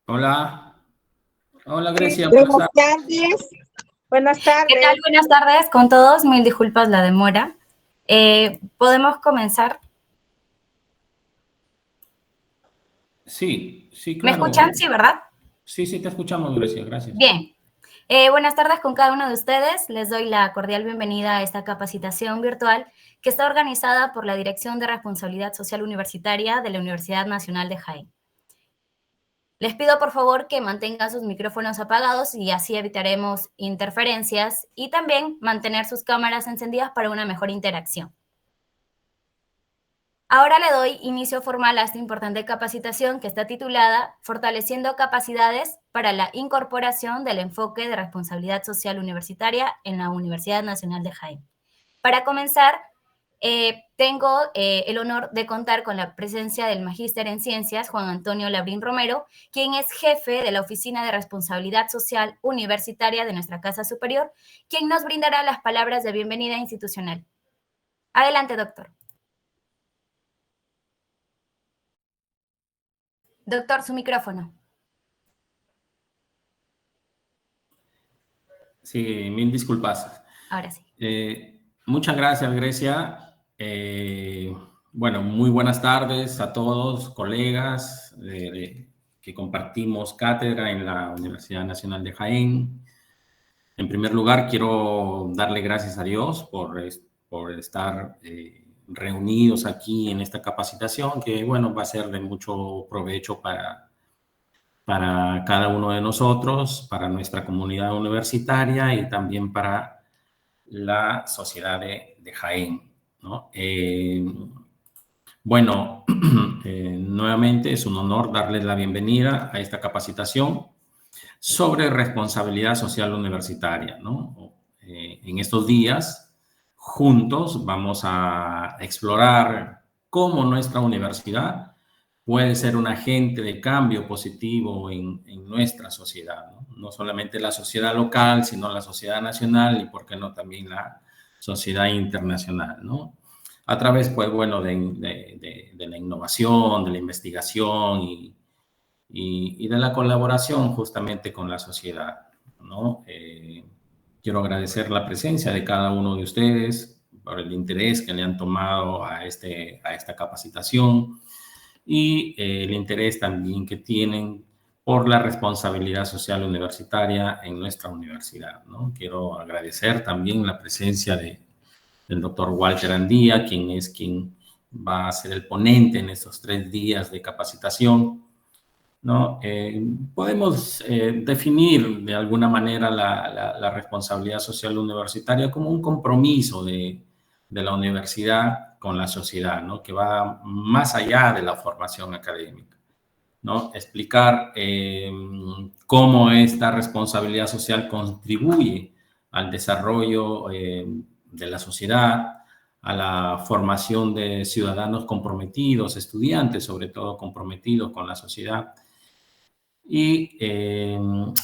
Hola, hola Grecia, buenas Buenas tardes. tardes. Buenas tardes. ¿Qué tal? Buenas tardes con todos. Mil disculpas la demora. ¿Podemos comenzar? Sí, sí, ¿Me claro. escuchan? Sí, ¿verdad? Sí, te escuchamos, Grecia, gracias. Bien. Buenas tardes con cada uno de ustedes. Les doy la cordial bienvenida a esta capacitación virtual que está organizada por la Dirección de Responsabilidad Social Universitaria de la Universidad Nacional de Jaén. Les pido por favor que mantengan sus micrófonos apagados y así evitaremos interferencias y también mantener sus cámaras encendidas para una mejor interacción. Ahora le doy inicio formal a esta importante capacitación que está titulada Fortaleciendo capacidades para la incorporación del enfoque de responsabilidad social universitaria en la Universidad Nacional de Jaén. Para comenzar, tengo el honor de contar con la presencia del Magíster en Ciencias, Juan Antonio Labrín Romero, quien es jefe de la Oficina de Responsabilidad Social Universitaria de nuestra Casa Superior, quien nos brindará las palabras de bienvenida institucional. Adelante, doctor. Doctor, su micrófono. Sí, mil disculpas. Ahora sí. Muchas gracias, Grecia. Bueno, muy buenas tardes a todos, colegas que compartimos cátedra en la Universidad Nacional de Jaén. En primer lugar, quiero darle gracias a Dios por estar reunidos aquí en esta capacitación, que, bueno, va a ser de mucho provecho para cada uno de nosotros, para nuestra comunidad universitaria y también para la sociedad de Jaén, ¿no? Bueno, nuevamente es un honor darles la bienvenida a esta capacitación sobre responsabilidad social universitaria, ¿no? En estos días, juntos, vamos a explorar cómo nuestra universidad puede ser un agente de cambio positivo en nuestra sociedad, ¿no? No solamente la sociedad local, sino la sociedad nacional y, por qué no, también la sociedad internacional, ¿no? A través, pues, bueno, de la innovación, de la investigación y de la colaboración justamente con la sociedad, ¿no? Quiero agradecer la presencia de cada uno de ustedes por el interés que le han tomado a esta capacitación y el interés también que tienen por la responsabilidad social universitaria en nuestra universidad, ¿no? Quiero agradecer también la presencia del doctor Walter Andía, quien va a ser el ponente en estos 3 días de capacitación, ¿no? Podemos definir de alguna manera la responsabilidad social universitaria como un compromiso de la universidad con la sociedad, ¿no? Que va más allá de la formación académica, ¿no? Explicar cómo esta responsabilidad social contribuye al desarrollo de la sociedad, a la formación de ciudadanos comprometidos, estudiantes sobre todo comprometidos con la sociedad, y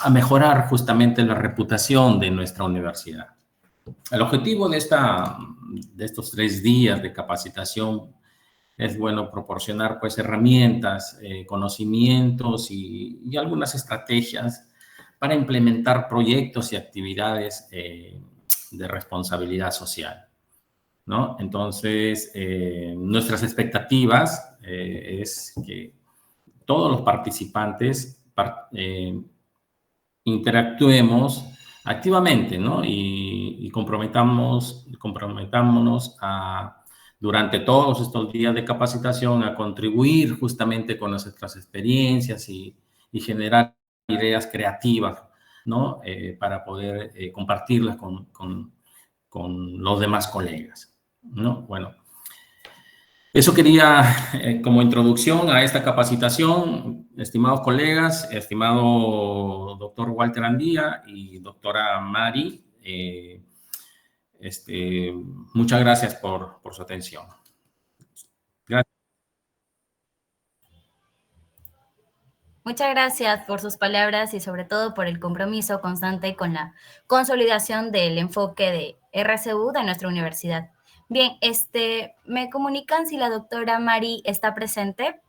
a mejorar justamente la reputación de nuestra universidad. El objetivo de estos 3 días de capacitación es, bueno, proporcionar, pues, herramientas, conocimientos y algunas estrategias para implementar proyectos y actividades de responsabilidad social, ¿no? Entonces, nuestras expectativas es que todos los participantes interactuemos activamente, ¿no? Y comprometámonos durante todos estos días de capacitación a contribuir justamente con nuestras experiencias y generar ideas creativas, ¿no? Para poder compartirlas con los demás colegas, ¿no? Bueno, Eso quería, como introducción a esta capacitación, estimados colegas, estimado doctor Walter Andía y doctora Mari, muchas gracias por su atención. Gracias. Muchas gracias por sus palabras y sobre todo por el compromiso constante con la consolidación del enfoque de RCU de nuestra universidad. Bien, ¿me comunican si la doctora Mari está presente?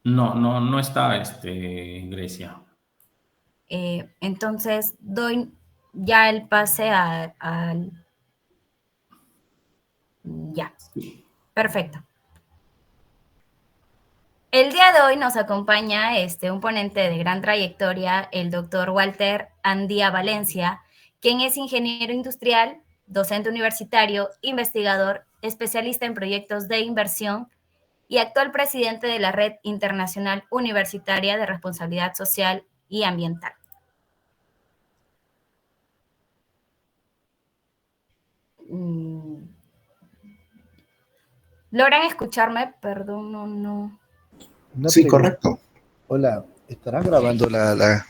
No está, Grecia. Entonces, doy ya el pase al... Ya, perfecto. El día de hoy nos acompaña un ponente de gran trayectoria, el doctor Walter Andía Valencia, quien es ingeniero industrial, docente universitario, investigador, especialista en proyectos de inversión y actual presidente de la Red Internacional Universitaria de Responsabilidad Social y Ambiental. ¿Logran escucharme? Perdón, no. Sí, correcto. Hola, ¿estará grabando la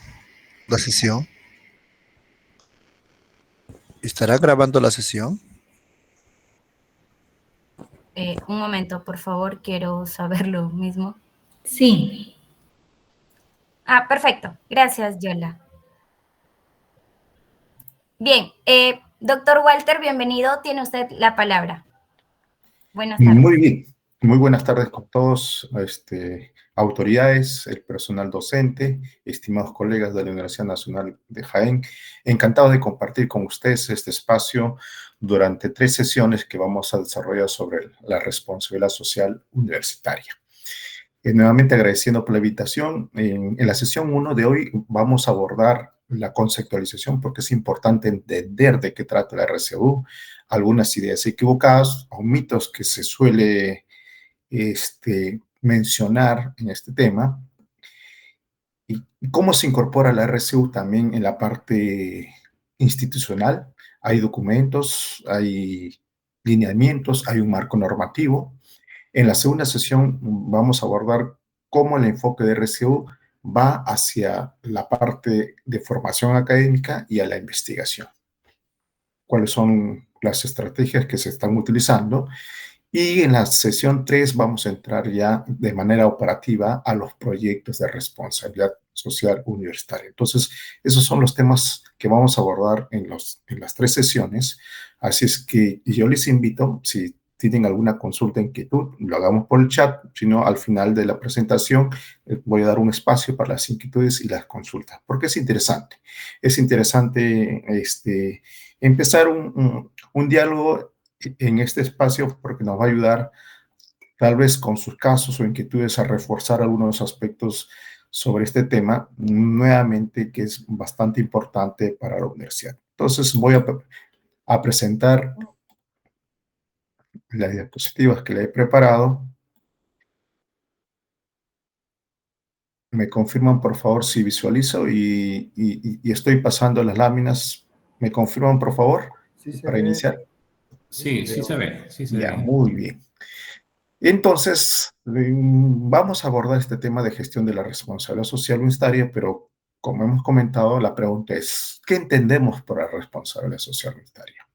sesión? ¿Estará grabando la sesión? Un momento, por favor, quiero saber lo mismo. Sí. Perfecto. Gracias, Yola. Bien, doctor Walter, bienvenido. Tiene usted la palabra. Buenas tardes. Muy bien. Muy buenas tardes con todos, autoridades, el personal docente, estimados colegas de la Universidad Nacional de Jaén. Encantado de compartir con ustedes este espacio durante 3 sesiones que vamos a desarrollar sobre la responsabilidad social universitaria. Nuevamente agradeciendo por la invitación. En la sesión 1 de hoy vamos a abordar la conceptualización porque es importante entender de qué trata la RCU, algunas ideas equivocadas o mitos que se suele mencionar en este tema y cómo se incorpora la RCU también en la parte institucional. Hay documentos, hay lineamientos, hay un marco normativo. En la segunda sesión vamos a abordar cómo el enfoque de RCU va hacia la parte de formación académica y a la investigación. Cuáles son las estrategias que se están utilizando. Y en la sesión 3 vamos a entrar ya de manera operativa a los proyectos de responsabilidad social universitaria. Entonces, esos son los temas que vamos a abordar en las 3 sesiones. Así es que yo les invito, si tienen alguna consulta, inquietud, lo hagamos por el chat, si no, al final de la presentación voy a dar un espacio para las inquietudes y las consultas, porque es interesante. Es interesante empezar un diálogo en este espacio porque nos va a ayudar tal vez con sus casos o inquietudes a reforzar algunos aspectos sobre este tema, nuevamente que es bastante importante para la universidad. Entonces voy a presentar las diapositivas que le he preparado. Me confirman, por favor, si visualizo y estoy pasando las láminas. ¿Me confirman, por favor, Sí, para iniciar? Sí se ve. Ya, muy bien. Entonces, vamos a abordar este tema de gestión de la responsabilidad social universitaria, pero como hemos comentado, la pregunta es, ¿qué entendemos por la responsabilidad social universitaria?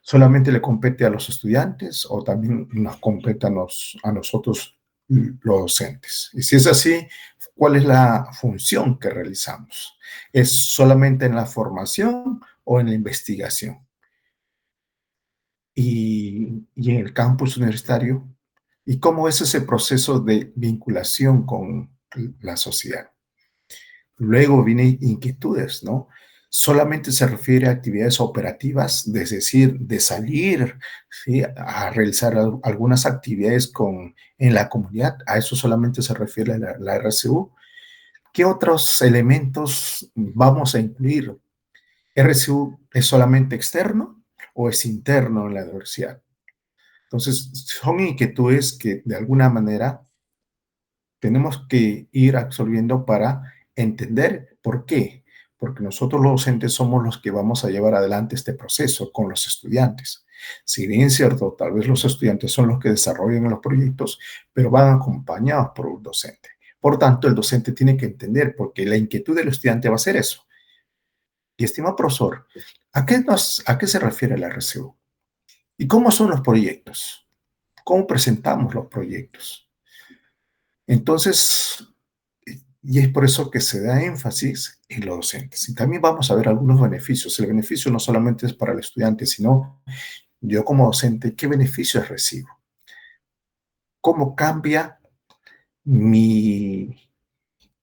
¿Solamente le compete a los estudiantes o también nos compete a nosotros los docentes? Y si es así, ¿cuál es la función que realizamos? ¿Es solamente en la formación o en la investigación? Y en el campus universitario, ¿y cómo es ese proceso de vinculación con la sociedad? Luego vienen inquietudes, ¿no? Solamente se refiere a actividades operativas, es decir, de salir, ¿sí?, a realizar algunas actividades en la comunidad. A eso solamente se refiere la RCU. ¿Qué otros elementos vamos a incluir? ¿RCU es solamente externo o es interno en la universidad? Entonces, son inquietudes que de alguna manera tenemos que ir absorbiendo para entender por qué. Porque nosotros los docentes somos los que vamos a llevar adelante este proceso con los estudiantes. Si bien es cierto, tal vez los estudiantes son los que desarrollan los proyectos, pero van acompañados por un docente. Por tanto, el docente tiene que entender, porque la inquietud del estudiante va a ser eso. Y estimado profesor, ¿a qué se refiere la RCU? ¿Y cómo son los proyectos? ¿Cómo presentamos los proyectos? Entonces, y es por eso que se da énfasis en los docentes. Y también vamos a ver algunos beneficios. El beneficio no solamente es para el estudiante, sino yo como docente, ¿qué beneficios recibo? ¿Cómo cambia mi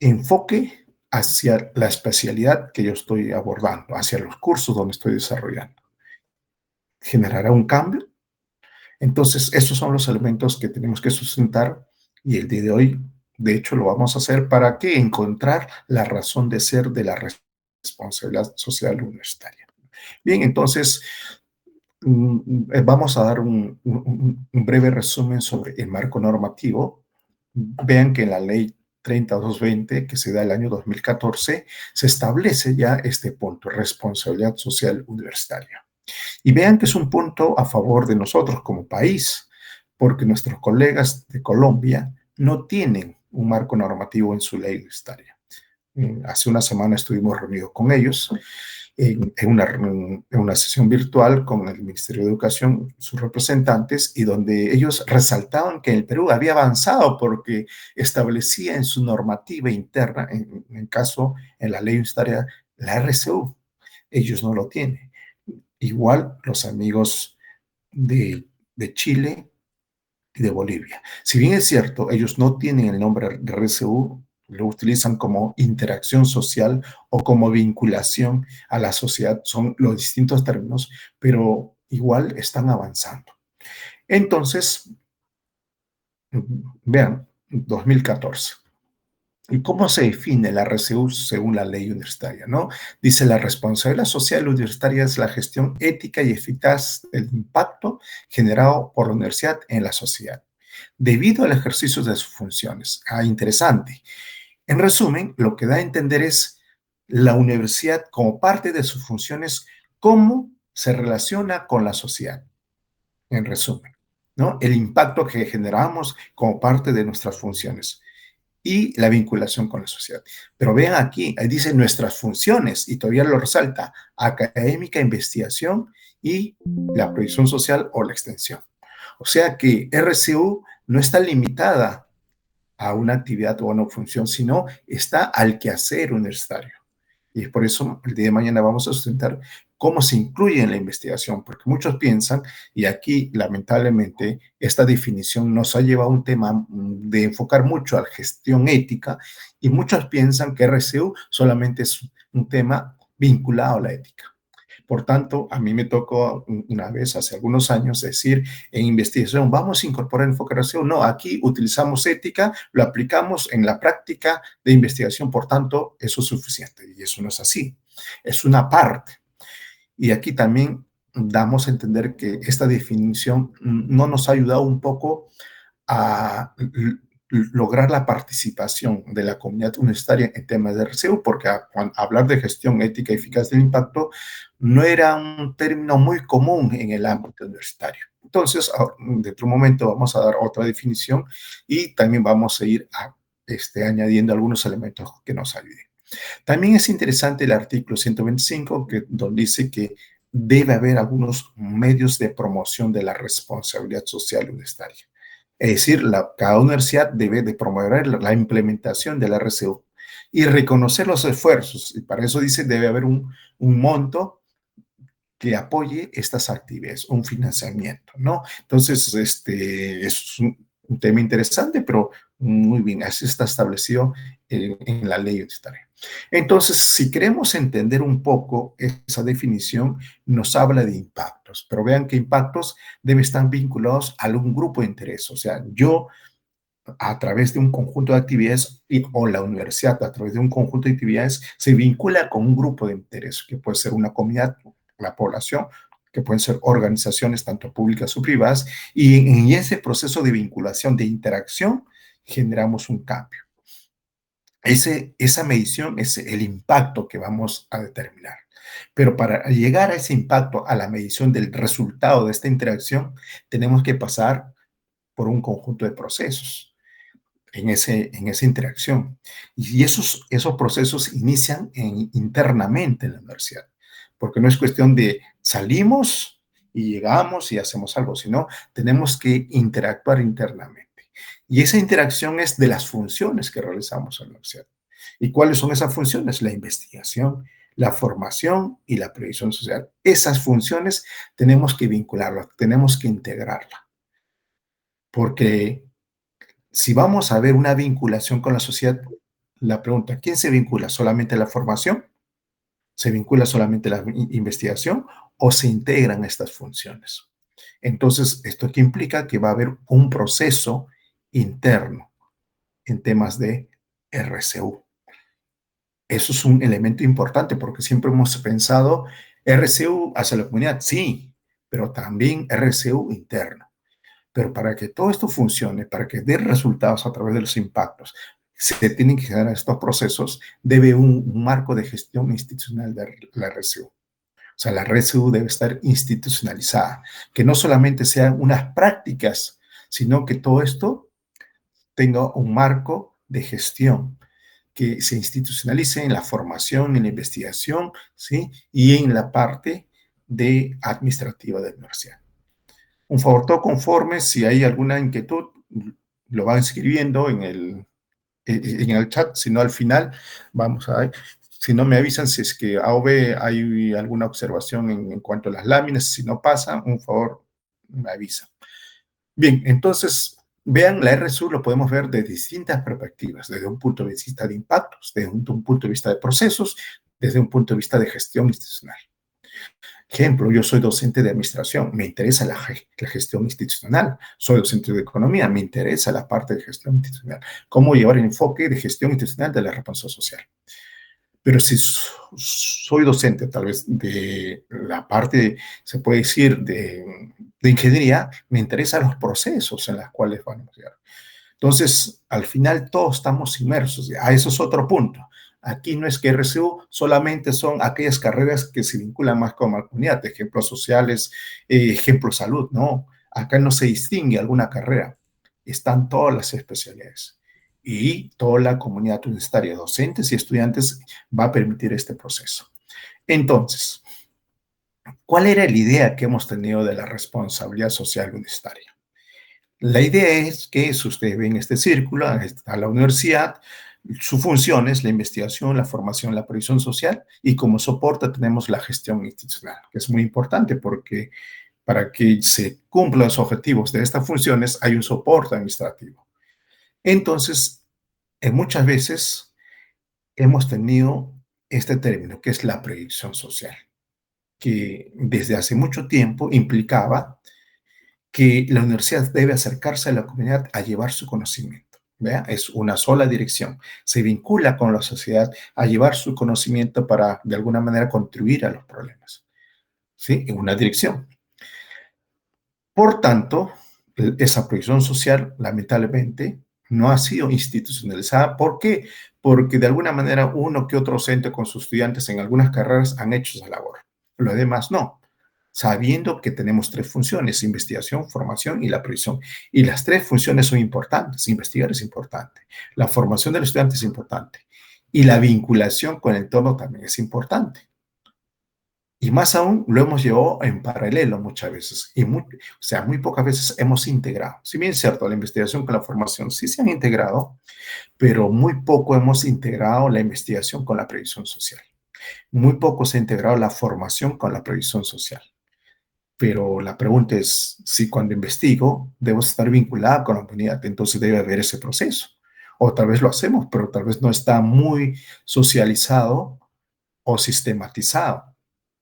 enfoque hacia la especialidad que yo estoy abordando, hacia los cursos donde estoy desarrollando? ¿Generará un cambio? Entonces, esos son los elementos que tenemos que sustentar y el día de hoy, de hecho, lo vamos a hacer para que encontrar la razón de ser de la responsabilidad social universitaria. Bien, entonces, vamos a dar un breve resumen sobre el marco normativo. Vean que en la ley 3220, que se da el año 2014, se establece ya este punto, responsabilidad social universitaria. Y vean que es un punto a favor de nosotros como país, porque nuestros colegas de Colombia no tienen un marco normativo en su ley universitaria. Hace una semana estuvimos reunidos con ellos en una sesión virtual con el Ministerio de Educación, sus representantes, y donde ellos resaltaban que el Perú había avanzado porque establecía en su normativa interna, en la ley universitaria, la RCU. Ellos no lo tienen. Igual los amigos de Chile y de Bolivia. Si bien es cierto, ellos no tienen el nombre de RCU, lo utilizan como interacción social o como vinculación a la sociedad, son los distintos términos, pero igual están avanzando. Entonces, vean, 2014. ¿Y cómo se define la RCU según la ley universitaria, no? Dice, la responsabilidad social universitaria es la gestión ética y eficaz del impacto generado por la universidad en la sociedad, debido al ejercicio de sus funciones. Interesante. En resumen, lo que da a entender es la universidad como parte de sus funciones, cómo se relaciona con la sociedad. En resumen, ¿no? El impacto que generamos como parte de nuestras funciones y la vinculación con la sociedad. Pero vean aquí, ahí dice nuestras funciones, y todavía lo resalta, académica, investigación y la proyección social o la extensión. O sea que RCU no está limitada a una actividad o a una función, sino está al quehacer universitario. Y es por eso el día de mañana vamos a sustentar cómo se incluye en la investigación, porque muchos piensan, y aquí lamentablemente esta definición nos ha llevado a un tema de enfocar mucho a la gestión ética, y muchos piensan que RCU solamente es un tema vinculado a la ética. Por tanto, a mí me tocó una vez, hace algunos años, decir en investigación, vamos a incorporar enfoque RCU. No, aquí utilizamos ética, lo aplicamos en la práctica de investigación, por tanto, eso es suficiente. Y eso no es así, es una parte. Y aquí también damos a entender que esta definición no nos ha ayudado un poco a lograr la participación de la comunidad universitaria en temas de RCU, porque hablar de gestión ética y eficaz del impacto no era un término muy común en el ámbito universitario. Entonces, dentro de un momento vamos a dar otra definición y también vamos a ir añadiendo algunos elementos que nos ayuden. También es interesante el artículo 125, donde dice que debe haber algunos medios de promoción de la responsabilidad social universitaria. Es decir, cada universidad debe de promover la implementación de la RCU y reconocer los esfuerzos. Y para eso dice, debe haber un monto que apoye estas actividades, un financiamiento, ¿no? Entonces, es un tema interesante, pero muy bien, así está establecido en la ley universitaria. Entonces, si queremos entender un poco esa definición, nos habla de impactos, pero vean que impactos deben estar vinculados a algún grupo de interés. O sea, yo a través de un conjunto de actividades o la universidad a través de un conjunto de actividades se vincula con un grupo de interés, que puede ser una comunidad, la población, que pueden ser organizaciones tanto públicas o privadas, y en ese proceso de vinculación, de interacción, generamos un cambio. Esa medición es el impacto que vamos a determinar. Pero para llegar a ese impacto, a la medición del resultado de esta interacción, tenemos que pasar por un conjunto de procesos en esa interacción. Y esos procesos inician internamente en la universidad, porque no es cuestión de salimos y llegamos y hacemos algo, sino tenemos que interactuar internamente. Y esa interacción es de las funciones que realizamos en la universidad. ¿Y cuáles son esas funciones? La investigación, la formación y la previsión social. Esas funciones tenemos que vincularlas, tenemos que integrarlas. Porque si vamos a ver una vinculación con la sociedad, la pregunta, ¿quién se vincula? ¿Solamente la formación? ¿Se vincula solamente la investigación? ¿O se integran estas funciones? Entonces, ¿esto qué implica? Que va a haber un proceso interno en temas de RCU. Eso es un elemento importante porque siempre hemos pensado RCU hacia la comunidad, sí, pero también RCU interno. Pero para que todo esto funcione, para que dé resultados a través de los impactos, se tienen que generar estos procesos, debe un marco de gestión institucional de la RCU. O sea, la RCU debe estar institucionalizada, que no solamente sean unas prácticas, sino que todo esto tenga un marco de gestión, que se institucionalice en la formación, en la investigación, ¿sí? Y en la parte administrativa de la universidad. Un favor, todo conforme, si hay alguna inquietud, lo van escribiendo en el chat, si no al final, vamos a ver, si no me avisan si es que A o B hay alguna observación en cuanto a las láminas, si no pasa, un favor, me avisa. Bien, entonces, vean, la RSU lo podemos ver de distintas perspectivas, desde un punto de vista de impactos, desde un punto de vista de procesos, desde un punto de vista de gestión institucional. Ejemplo, yo soy docente de administración, me interesa la gestión institucional. Soy docente de economía, me interesa la parte de gestión institucional. Cómo llevar el enfoque de gestión institucional de la responsabilidad social. Pero si soy docente tal vez de la parte, se puede decir, de ingeniería, me interesan los procesos en los cuales vamos a llegar. Entonces, al final todos estamos inmersos. Eso es otro punto. Aquí no es que RCU solamente son aquellas carreras que se vinculan más con la comunidad, ejemplos sociales, ejemplos salud, no. Acá no se distingue alguna carrera. Están todas las especialidades. Y toda la comunidad universitaria, docentes y estudiantes, va a permitir este proceso. Entonces, ¿cuál era la idea que hemos tenido de la responsabilidad social universitaria? La idea es que, si ustedes ven este círculo, está la universidad, su función es la investigación, la formación, la previsión social, y como soporte tenemos la gestión institucional, que es muy importante porque para que se cumplan los objetivos de estas funciones hay un soporte administrativo. Entonces, muchas veces hemos tenido este término, que es la previsión social, que desde hace mucho tiempo implicaba que la universidad debe acercarse a la comunidad a llevar su conocimiento. ¿Vea? Es una sola dirección. Se vincula con la sociedad a llevar su conocimiento para, de alguna manera, contribuir a los problemas. ¿Sí? En una dirección. Por tanto, esa previsión social, lamentablemente, no ha sido institucionalizada. ¿Por qué? Porque de alguna manera uno que otro docente con sus estudiantes en algunas carreras han hecho esa labor. Lo demás no. Sabiendo que tenemos tres funciones, investigación, formación y la previsión. Y las tres funciones son importantes. Investigar es importante. La formación del estudiante es importante. Y la vinculación con el entorno también es importante. Y más aún, lo hemos llevado en paralelo muchas veces. Y muy pocas veces hemos integrado. Si bien es cierto, la investigación con la formación sí se han integrado, pero muy poco hemos integrado la investigación con la previsión social. Muy poco se ha integrado la formación con la previsión social. Pero la pregunta es, si cuando investigo debo estar vinculada con la comunidad, entonces debe haber ese proceso. O tal vez lo hacemos, pero tal vez no está muy socializado o sistematizado.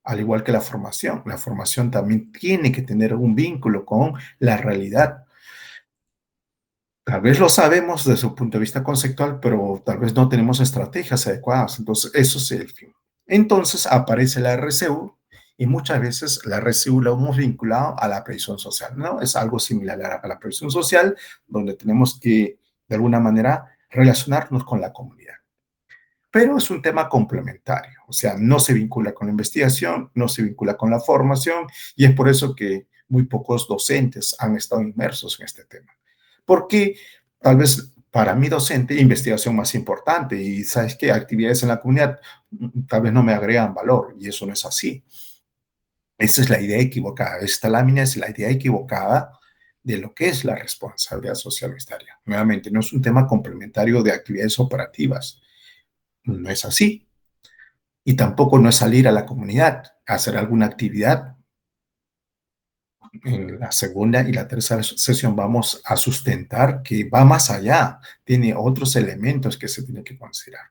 Al igual que la formación también tiene que tener un vínculo con la realidad. Tal vez lo sabemos desde su punto de vista conceptual, pero tal vez no tenemos estrategias adecuadas. Entonces, eso es el fin. Entonces, aparece la RCU, y muchas veces la RCU la hemos vinculado a la previsión social, ¿no? Es algo similar a la previsión social, donde tenemos que de alguna manera, relacionarnos con la comunidad. Pero es un tema complementario, o sea, no se vincula con la investigación, no se vincula con la formación, y es por eso que muy pocos docentes han estado inmersos en este tema. Porque tal vez para mí docente, investigación más importante, y ¿sabes qué? Actividades en la comunidad tal vez no me agregan valor, y eso no es así. Esa es la idea equivocada. Esta lámina es la idea equivocada de lo que es la responsabilidad social universitaria. Nuevamente, no es un tema complementario de actividades operativas. No es así. Y tampoco no es salir a la comunidad a hacer alguna actividad. En la segunda y la tercera sesión vamos a sustentar que va más allá, tiene otros elementos que se tienen que considerar.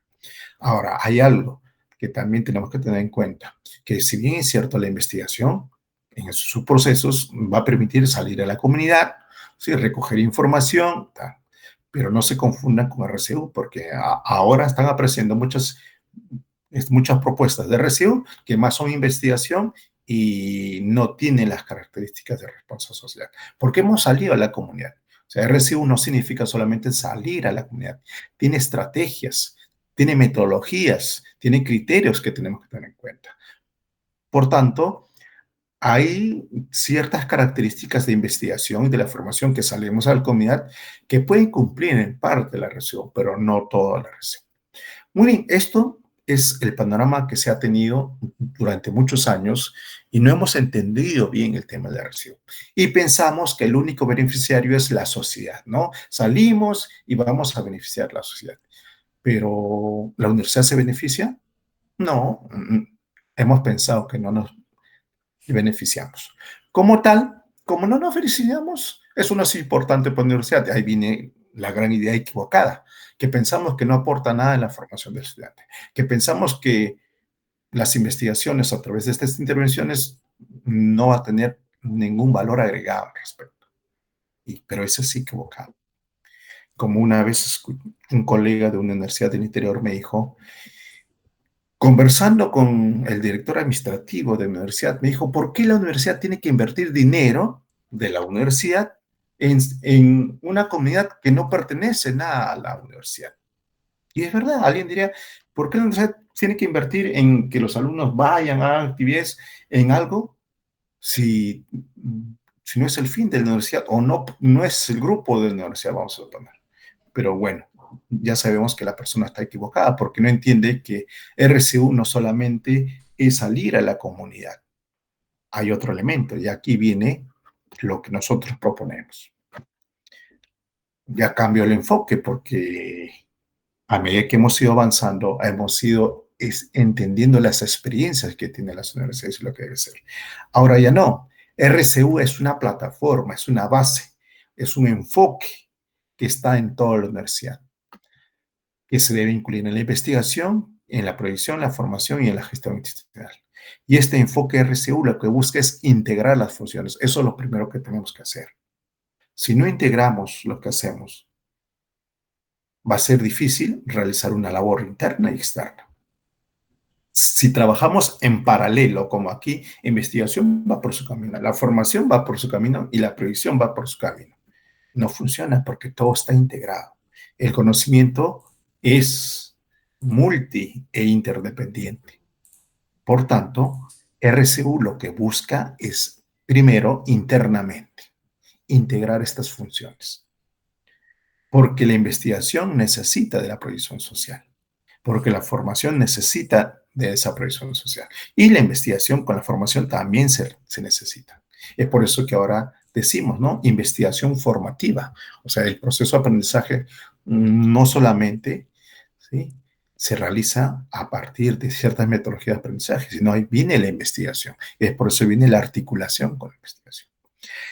Ahora, hay algo que también tenemos que tener en cuenta, que si bien es cierto la investigación, en sus procesos va a permitir salir a la comunidad, ¿sí? Recoger información, tal, pero no se confundan con RCU, porque ahora están apareciendo muchas propuestas de RCU que más son investigación y no tienen las características de responsabilidad social. Porque hemos salido a la comunidad. O sea, RCU no significa solamente salir a la comunidad. Tiene estrategias, tiene metodologías, tiene criterios que tenemos que tener en cuenta. Por tanto, hay ciertas características de investigación y de la formación que salimos a la comunidad que pueden cumplir en parte la RCU, pero no toda la RCU. Muy bien, esto es el panorama que se ha tenido durante muchos años y no hemos entendido bien el tema de la RCU. Y pensamos que el único beneficiario es la sociedad, ¿no? Salimos y vamos a beneficiar a la sociedad. ¿Pero la universidad se beneficia? No, hemos pensado que no nos beneficiamos. Como tal, como no nos beneficiamos, eso no es importante para la universidad. Ahí viene la gran idea equivocada, que pensamos que no aporta nada en la formación del estudiante, que pensamos que las investigaciones a través de estas intervenciones no va a tener ningún valor agregado al respecto. Pero eso es equivocado. Como una vez un colega de una universidad del interior me dijo, conversando con el director administrativo de la universidad, me dijo, ¿por qué la universidad tiene que invertir dinero de la universidad en una comunidad que no pertenece nada a la universidad? Y es verdad, alguien diría, ¿por qué la universidad tiene que invertir en que los alumnos vayan a actividades en algo si no es el fin de la universidad o no es el grupo de la universidad, vamos a poner? Pero bueno, ya sabemos que la persona está equivocada porque no entiende que RCU no solamente es salir a la comunidad. Hay otro elemento y aquí viene lo que nosotros proponemos. Ya cambio el enfoque porque a medida que hemos ido avanzando, hemos ido entendiendo las experiencias que tienen las universidades y lo que debe ser. Ahora ya no. RCU es una plataforma, es una base, es un enfoque que está en toda la universidad, que se debe incluir en la investigación, en la proyección, la formación y en la gestión institucional. Y este enfoque RCU lo que busca es integrar las funciones. Eso es lo primero que tenemos que hacer. Si no integramos lo que hacemos, va a ser difícil realizar una labor interna y externa. Si trabajamos en paralelo, como aquí, investigación va por su camino, la formación va por su camino y la proyección va por su camino. No funciona porque todo está integrado. El conocimiento es multi e interdependiente. Por tanto, RCU lo que busca es, primero, internamente, integrar estas funciones. Porque la investigación necesita de la proyección social. Porque la formación necesita de esa proyección social. Y la investigación con la formación también se necesita. Es por eso que ahora decimos, ¿no? Investigación formativa. O sea, el proceso de aprendizaje no solamente, ¿sí?, se realiza a partir de ciertas metodologías de aprendizaje, sino ahí viene la investigación. Es por eso viene la articulación con la investigación.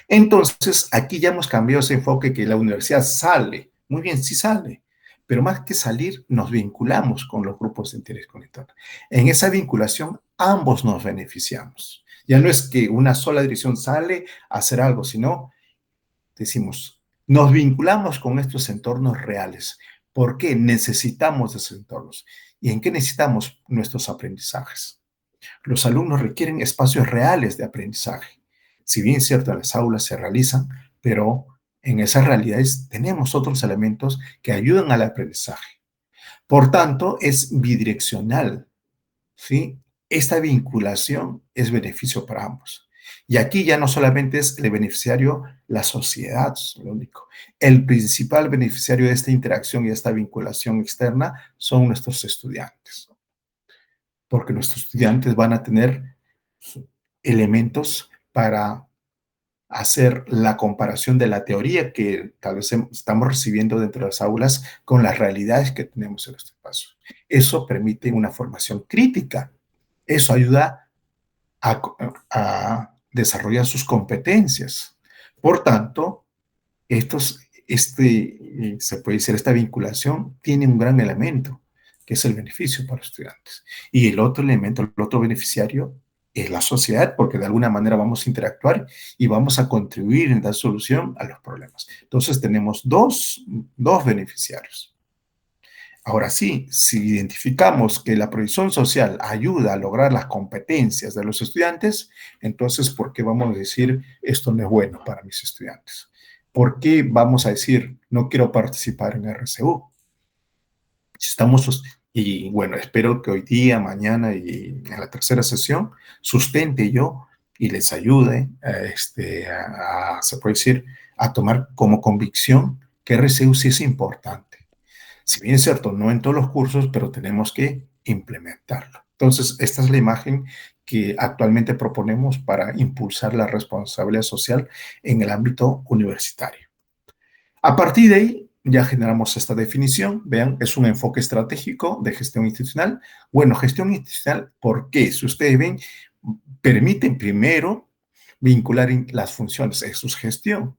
Entonces, aquí ya hemos cambiado ese enfoque que la universidad sale. Muy bien, sí sale. Pero más que salir, nos vinculamos con los grupos de interés conectado. En esa vinculación, ambos nos beneficiamos. Ya no es que una sola dirección sale a hacer algo, sino decimos, nos vinculamos con estos entornos reales. ¿Por qué? Necesitamos esos entornos. ¿Y en qué necesitamos nuestros aprendizajes? Los alumnos requieren espacios reales de aprendizaje. Si bien es cierto, en las aulas se realizan, pero en esas realidades tenemos otros elementos que ayudan al aprendizaje. Por tanto, es bidireccional, ¿sí? Esta vinculación es beneficio para ambos. Y aquí ya no solamente es el beneficiario la sociedad, lo único. El principal beneficiario de esta interacción y esta vinculación externa son nuestros estudiantes. Porque nuestros estudiantes van a tener elementos para hacer la comparación de la teoría que tal vez estamos recibiendo dentro de las aulas con las realidades que tenemos en nuestro espacio. Eso permite una formación crítica. Eso ayuda a desarrollar sus competencias. Por tanto, se puede decir, esta vinculación tiene un gran elemento, que es el beneficio para los estudiantes. Y el otro elemento, el otro beneficiario, es la sociedad, porque de alguna manera vamos a interactuar y vamos a contribuir en dar solución a los problemas. Entonces tenemos dos beneficiarios. Ahora sí, si identificamos que la proyección social ayuda a lograr las competencias de los estudiantes, entonces, ¿por qué vamos a decir esto no es bueno para mis estudiantes? ¿Por qué vamos a decir no quiero participar en RCU? Y bueno, espero que hoy día, mañana y en la tercera sesión sustente yo y les ayude se puede decir, a tomar como convicción que RCU sí es importante. Si bien es cierto, no en todos los cursos, pero tenemos que implementarlo. Entonces, esta es la imagen que actualmente proponemos para impulsar la responsabilidad social en el ámbito universitario. A partir de ahí, ya generamos esta definición. Vean, es un enfoque estratégico de gestión institucional. Bueno, gestión institucional, ¿por qué? Si ustedes ven, permiten primero vincular las funciones, eso es gestión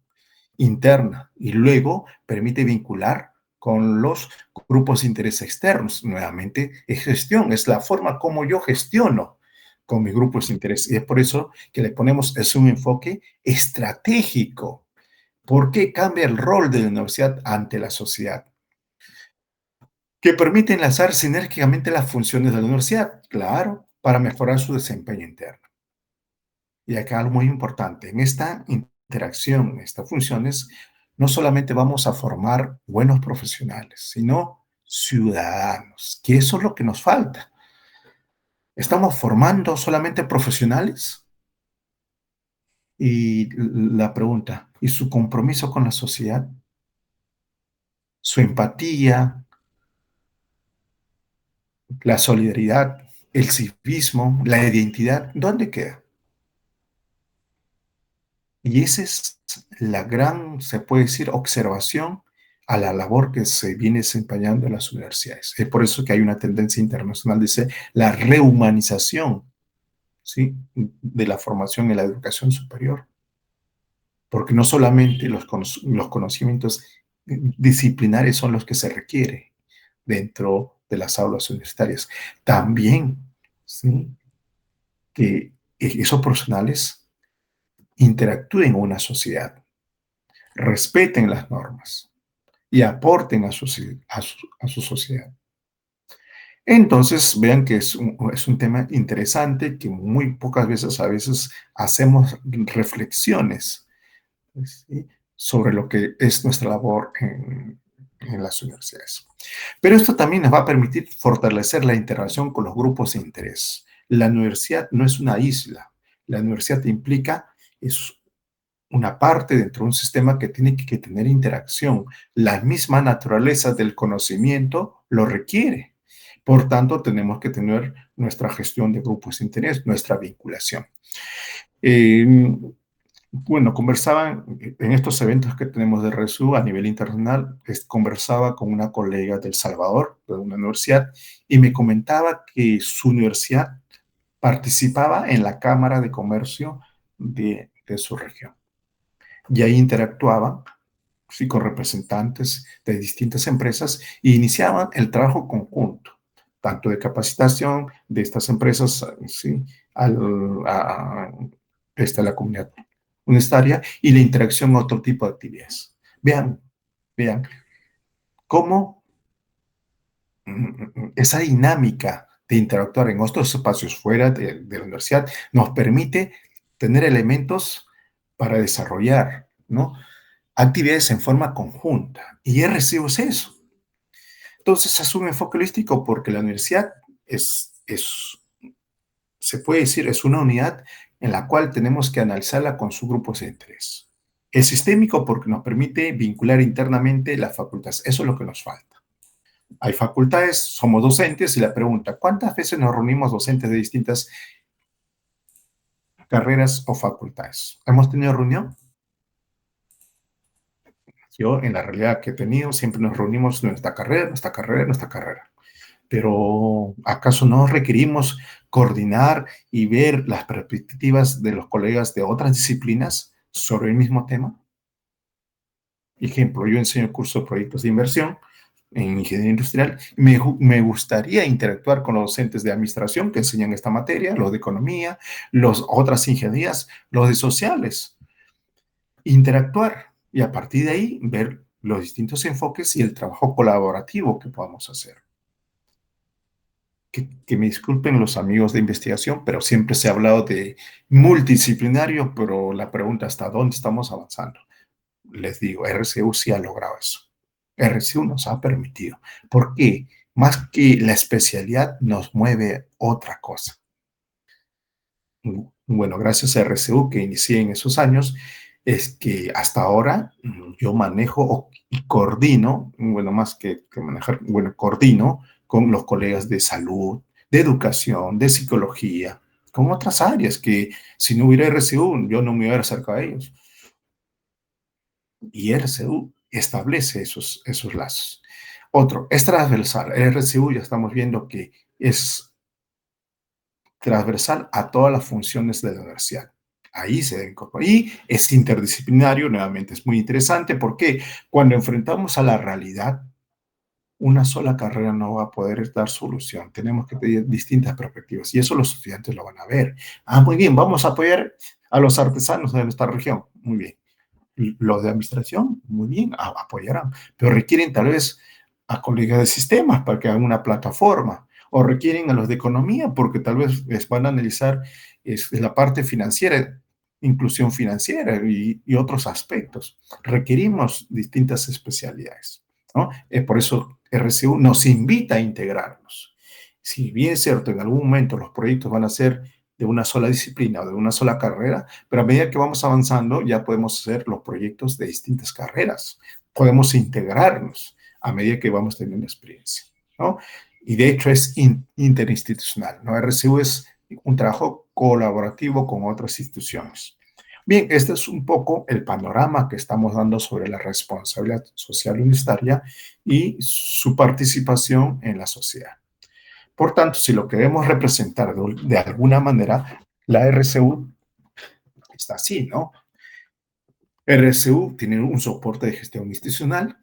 interna, y luego permite vincular con los grupos de interés externos. Nuevamente, es gestión, es la forma como yo gestiono con mis grupos de interés. Y es por eso que le ponemos, es un enfoque estratégico. ¿Por qué cambia el rol de la universidad ante la sociedad? Que permite enlazar sinérgicamente las funciones de la universidad, claro, para mejorar su desempeño interno. Y acá algo muy importante, en esta interacción, en estas funciones, no solamente vamos a formar buenos profesionales, sino ciudadanos, que eso es lo que nos falta. ¿Estamos formando solamente profesionales? Y la pregunta, ¿y su compromiso con la sociedad? ¿Su empatía? ¿La solidaridad? ¿El civismo? ¿La identidad? ¿Dónde queda? Y esa es la gran, se puede decir, observación a la labor que se viene desempeñando en las universidades. Es por eso que hay una tendencia internacional, dice, la rehumanización, ¿sí?, de la formación en la educación superior. Porque no solamente los conocimientos disciplinares son los que se requieren dentro de las aulas universitarias, también, ¿sí?, que esos profesionales interactúen en una sociedad, respeten las normas y aporten a su sociedad. Entonces, vean que es un tema interesante que muy pocas veces, hacemos reflexiones, ¿sí?, sobre lo que es nuestra labor en las universidades. Pero esto también nos va a permitir fortalecer la interacción con los grupos de interés. La universidad no es una isla. La universidad es una parte dentro de un sistema que tiene que tener interacción. La misma naturaleza del conocimiento lo requiere. Por tanto, tenemos que tener nuestra gestión de grupos de interés, nuestra vinculación. Bueno, conversaba en estos eventos que tenemos de RSU a nivel internacional, conversaba con una colega de El Salvador, de una universidad, y me comentaba que su universidad participaba en la Cámara de Comercio de su región. Y ahí interactuaban, sí, con representantes de distintas empresas e iniciaban el trabajo conjunto, tanto de capacitación de estas empresas, sí, a la comunidad universitaria y la interacción con otro tipo de actividades. Vean cómo esa dinámica de interactuar en otros espacios fuera de la universidad nos permite tener elementos para desarrollar, ¿no?, actividades en forma conjunta. Y RCU es eso. Entonces es un enfoque holístico porque la universidad se puede decir, es una unidad en la cual tenemos que analizarla con sus grupos de interés. Es sistémico porque nos permite vincular internamente las facultades. Eso es lo que nos falta. Hay facultades, somos docentes y la pregunta, ¿cuántas veces nos reunimos docentes de distintas carreras o facultades? ¿Hemos tenido reunión? Yo, en la realidad que he tenido, siempre nos reunimos en nuestra carrera. Pero, ¿acaso no requerimos coordinar y ver las perspectivas de los colegas de otras disciplinas sobre el mismo tema? Ejemplo, yo enseño el curso de proyectos de inversión en ingeniería industrial. Me gustaría interactuar con los docentes de administración que enseñan esta materia, los de economía, los otras ingenierías, los de sociales. Interactuar y a partir de ahí ver los distintos enfoques y el trabajo colaborativo que podamos hacer. Que me disculpen los amigos de investigación, pero siempre se ha hablado de multidisciplinario, pero la pregunta es ¿hasta dónde estamos avanzando? Les digo, RCU sí ha logrado eso. RCU nos ha permitido. ¿Por qué? Más que la especialidad nos mueve otra cosa. Bueno, gracias a RCU que inicié en esos años, es que hasta ahora yo manejo y coordino, bueno, más que manejar, bueno, coordino con los colegas de salud, de educación, de psicología, con otras áreas que si no hubiera RCU, yo no me hubiera acercado a ellos. Y RCU establece esos lazos. Otro, es transversal. El RCU ya estamos viendo que es transversal a todas las funciones de la universidad. Ahí se debe incorporar. Y es interdisciplinario, nuevamente es muy interesante, porque cuando enfrentamos a la realidad, una sola carrera no va a poder dar solución. Tenemos que pedir distintas perspectivas y eso los estudiantes lo van a ver. Ah, muy bien, vamos a apoyar a los artesanos de nuestra región. Muy bien. Los de administración, muy bien, apoyarán, pero requieren tal vez a colegas de sistemas para que hagan una plataforma, o requieren a los de economía porque tal vez les van a analizar la parte financiera, inclusión financiera y otros aspectos. Requerimos distintas especialidades, ¿no? Por eso RCU nos invita a integrarnos. Si bien es cierto, en algún momento los proyectos van a ser de una sola disciplina o de una sola carrera, pero a medida que vamos avanzando ya podemos hacer los proyectos de distintas carreras. Podemos integrarnos a medida que vamos teniendo experiencia, ¿no? Y de hecho es interinstitucional, ¿no? RCU es un trabajo colaborativo con otras instituciones. Bien, este es un poco el panorama que estamos dando sobre la responsabilidad social universitaria y su participación en la sociedad. Por tanto, si lo queremos representar de alguna manera, la RCU está así, ¿no? RCU tiene un soporte de gestión institucional,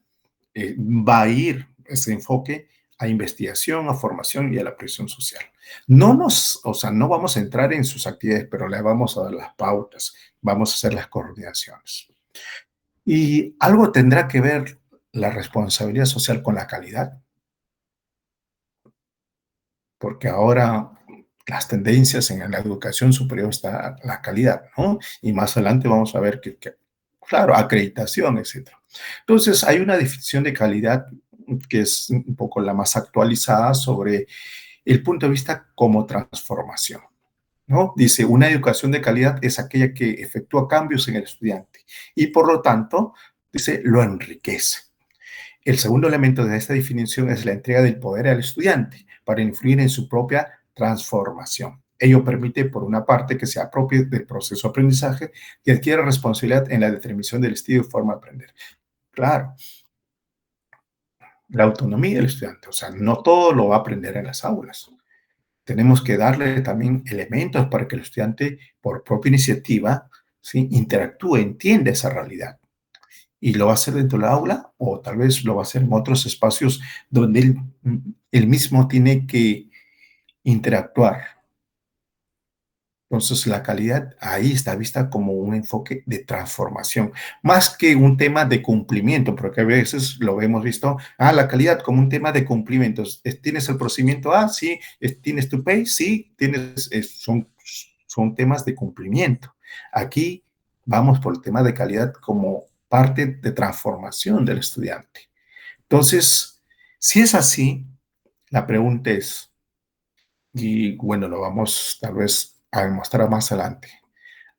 va a ir ese enfoque a investigación, a formación y a la presión social. No vamos a entrar en sus actividades, pero le vamos a dar las pautas, vamos a hacer las coordinaciones. Y algo tendrá que ver la responsabilidad social con la calidad. Porque ahora las tendencias en la educación superior está la calidad, ¿no? Y más adelante vamos a ver claro, acreditación, etc. Entonces, hay una definición de calidad que es un poco la más actualizada sobre el punto de vista como transformación, ¿no? Dice, una educación de calidad es aquella que efectúa cambios en el estudiante y, por lo tanto, dice, lo enriquece. El segundo elemento de esta definición es la entrega del poder al estudiante para influir en su propia transformación. Ello permite, por una parte, que se apropie del proceso de aprendizaje y adquiera responsabilidad en la determinación del estilo y forma de aprender. Claro, la autonomía del estudiante, o sea, no todo lo va a aprender en las aulas. Tenemos que darle también elementos para que el estudiante, por propia iniciativa, ¿sí?, interactúe, entienda esa realidad. Y lo va a hacer dentro del aula o tal vez lo va a hacer en otros espacios donde él mismo tiene que interactuar. Entonces, la calidad ahí está vista como un enfoque de transformación, más que un tema de cumplimiento, porque a veces lo hemos visto, la calidad como un tema de cumplimientos. ¿Tienes el procedimiento A? Sí. ¿Tienes tu PACE? Sí. Son temas de cumplimiento. Aquí vamos por el tema de calidad como parte de transformación del estudiante. Entonces, si es así, la pregunta es, y bueno, lo vamos tal vez a demostrar más adelante,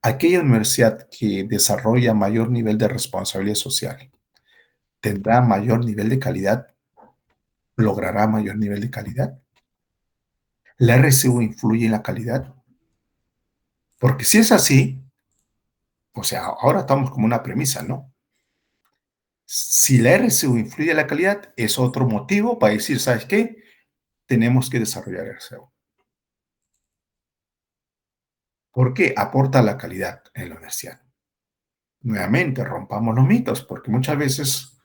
aquella universidad que desarrolla mayor nivel de responsabilidad social, ¿tendrá mayor nivel de calidad? ¿Logrará mayor nivel de calidad? ¿La RCU influye en la calidad? Porque si es así, o sea, ahora estamos como una premisa, ¿no? Si la RCU influye en la calidad, es otro motivo para decir, ¿sabes qué? Tenemos que desarrollar RCU. ¿Por qué? Aporta la calidad en la universidad. Nuevamente, rompamos los mitos, porque muchas veces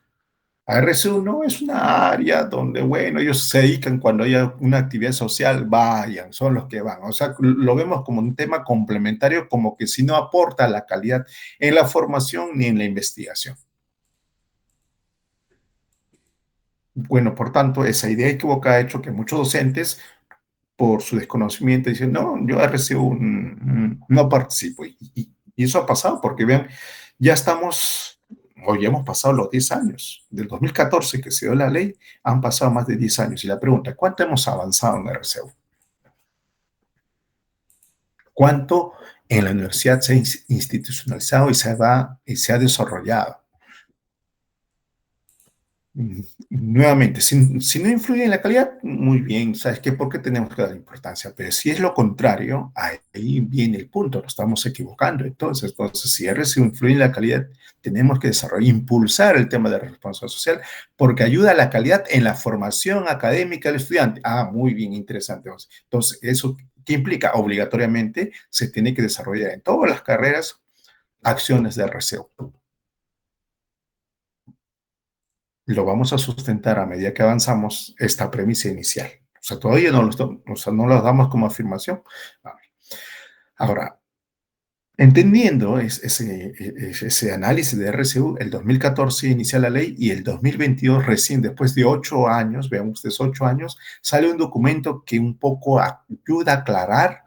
RCU no es una área donde, bueno, ellos se dedican cuando haya una actividad social, vayan, son los que van. O sea, lo vemos como un tema complementario, como que si no aporta la calidad en la formación ni en la investigación. Bueno, por tanto, esa idea equivocada ha hecho que muchos docentes, por su desconocimiento, dicen, no, yo RCU no participo. Y eso ha pasado porque, vean, ya estamos, o ya hemos pasado los 10 años. Del 2014 que se dio la ley, han pasado más de 10 años. Y la pregunta, ¿cuánto hemos avanzado en RCU? ¿Cuánto en la universidad se ha institucionalizado y se ha desarrollado? Nuevamente, si no influye en la calidad, muy bien, ¿sabes qué? ¿Por qué tenemos que dar importancia? Pero si es lo contrario, ahí viene el punto, nos estamos equivocando. Entonces si RCU influye en la calidad, tenemos que desarrollar, impulsar el tema de la responsabilidad social, porque ayuda a la calidad en la formación académica del estudiante. Ah, muy bien, interesante. Entonces, ¿eso qué implica? Obligatoriamente se tiene que desarrollar en todas las carreras acciones de RCU. Lo vamos a sustentar a medida que avanzamos esta premisa inicial. O sea, todavía no lo damos como afirmación. Ahora, entendiendo ese análisis de RCU, el 2014 inicia la ley y el 2022, recién después de 8 años, vean ustedes 8 años, sale un documento que un poco ayuda a aclarar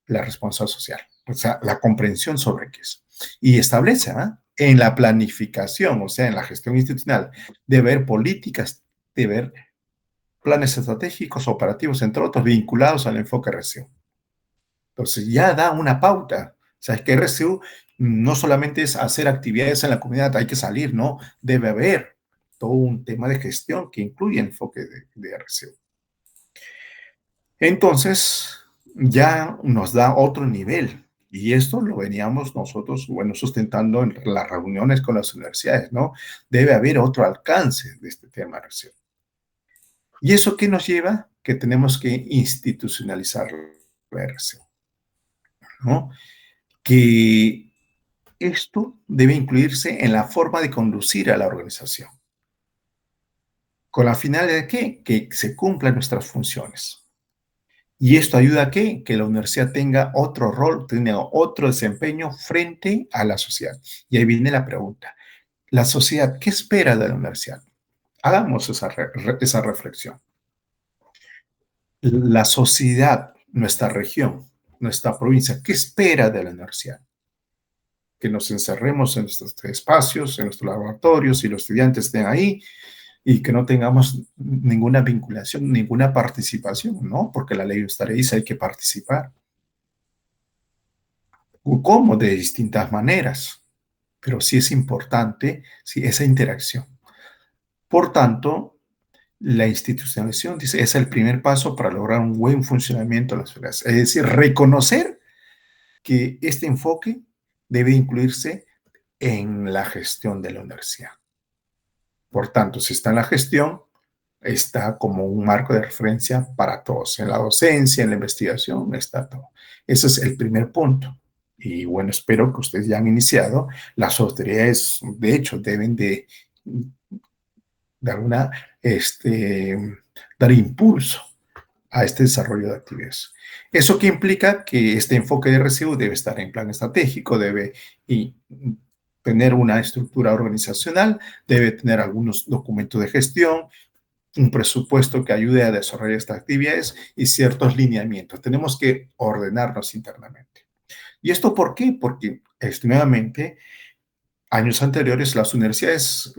la responsabilidad social, o sea, la comprensión sobre qué es. Y establece, en la planificación, o sea, en la gestión institucional, de ver políticas, de ver planes estratégicos, operativos, entre otros, vinculados al enfoque RCU. Entonces, ya da una pauta. O sea, es que RCU no solamente es hacer actividades en la comunidad, hay que salir, ¿no? Debe haber todo un tema de gestión que incluye el enfoque de RCU. Entonces, ya nos da otro nivel. Y esto lo veníamos nosotros, bueno, sustentando en las reuniones con las universidades, ¿no? Debe haber otro alcance de este tema de RCU. ¿Y eso qué nos lleva? Que tenemos que institucionalizar la RCU, ¿no? Que esto debe incluirse en la forma de conducir a la organización. ¿Con la finalidad de qué? Que se cumplan nuestras funciones. ¿Y esto ayuda a qué? Que la universidad tenga otro rol, tenga otro desempeño frente a la sociedad. Y ahí viene la pregunta. ¿La sociedad qué espera de la universidad? Hagamos esa reflexión. La sociedad, nuestra región, nuestra provincia, ¿qué espera de la universidad? Que nos encerremos en nuestros espacios, en nuestros laboratorios y los estudiantes estén ahí y que no tengamos ninguna vinculación, ninguna participación, ¿no? Porque la ley universitaria dice hay que participar. ¿Cómo? De distintas maneras, pero sí es importante esa interacción. Por tanto, la institucionalización, dice, es el primer paso para lograr un buen funcionamiento de las universidades. Es decir, reconocer que este enfoque debe incluirse en la gestión de la universidad. Por tanto, si está en la gestión, está como un marco de referencia para todos. En la docencia, en la investigación, está todo. Ese es el primer punto. Y bueno, espero que ustedes ya han iniciado. Las autoridades, de hecho, deben de dar impulso a este desarrollo de actividades. ¿Eso qué implica? Que este enfoque de RCU debe estar en plan estratégico, debe tener una estructura organizacional, debe tener algunos documentos de gestión, un presupuesto que ayude a desarrollar estas actividades y ciertos lineamientos. Tenemos que ordenarnos internamente. ¿Y esto por qué? Porque, nuevamente, años anteriores las universidades,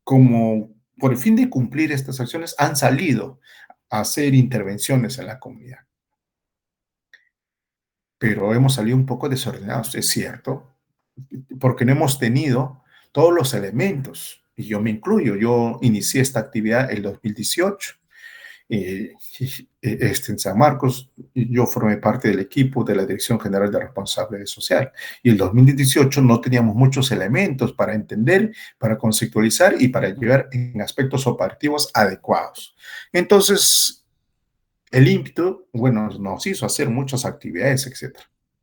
como por el fin de cumplir estas acciones, han salido a hacer intervenciones en la comunidad. Pero hemos salido un poco desordenados, es cierto, porque no hemos tenido todos los elementos, y yo me incluyo. Yo inicié esta actividad en 2018, en San Marcos. Yo formé parte del equipo de la Dirección General de Responsabilidad Social, y en 2018 no teníamos muchos elementos para entender, para conceptualizar y para llevar en aspectos operativos adecuados. Entonces, el ímpetu, bueno, nos hizo hacer muchas actividades, etc.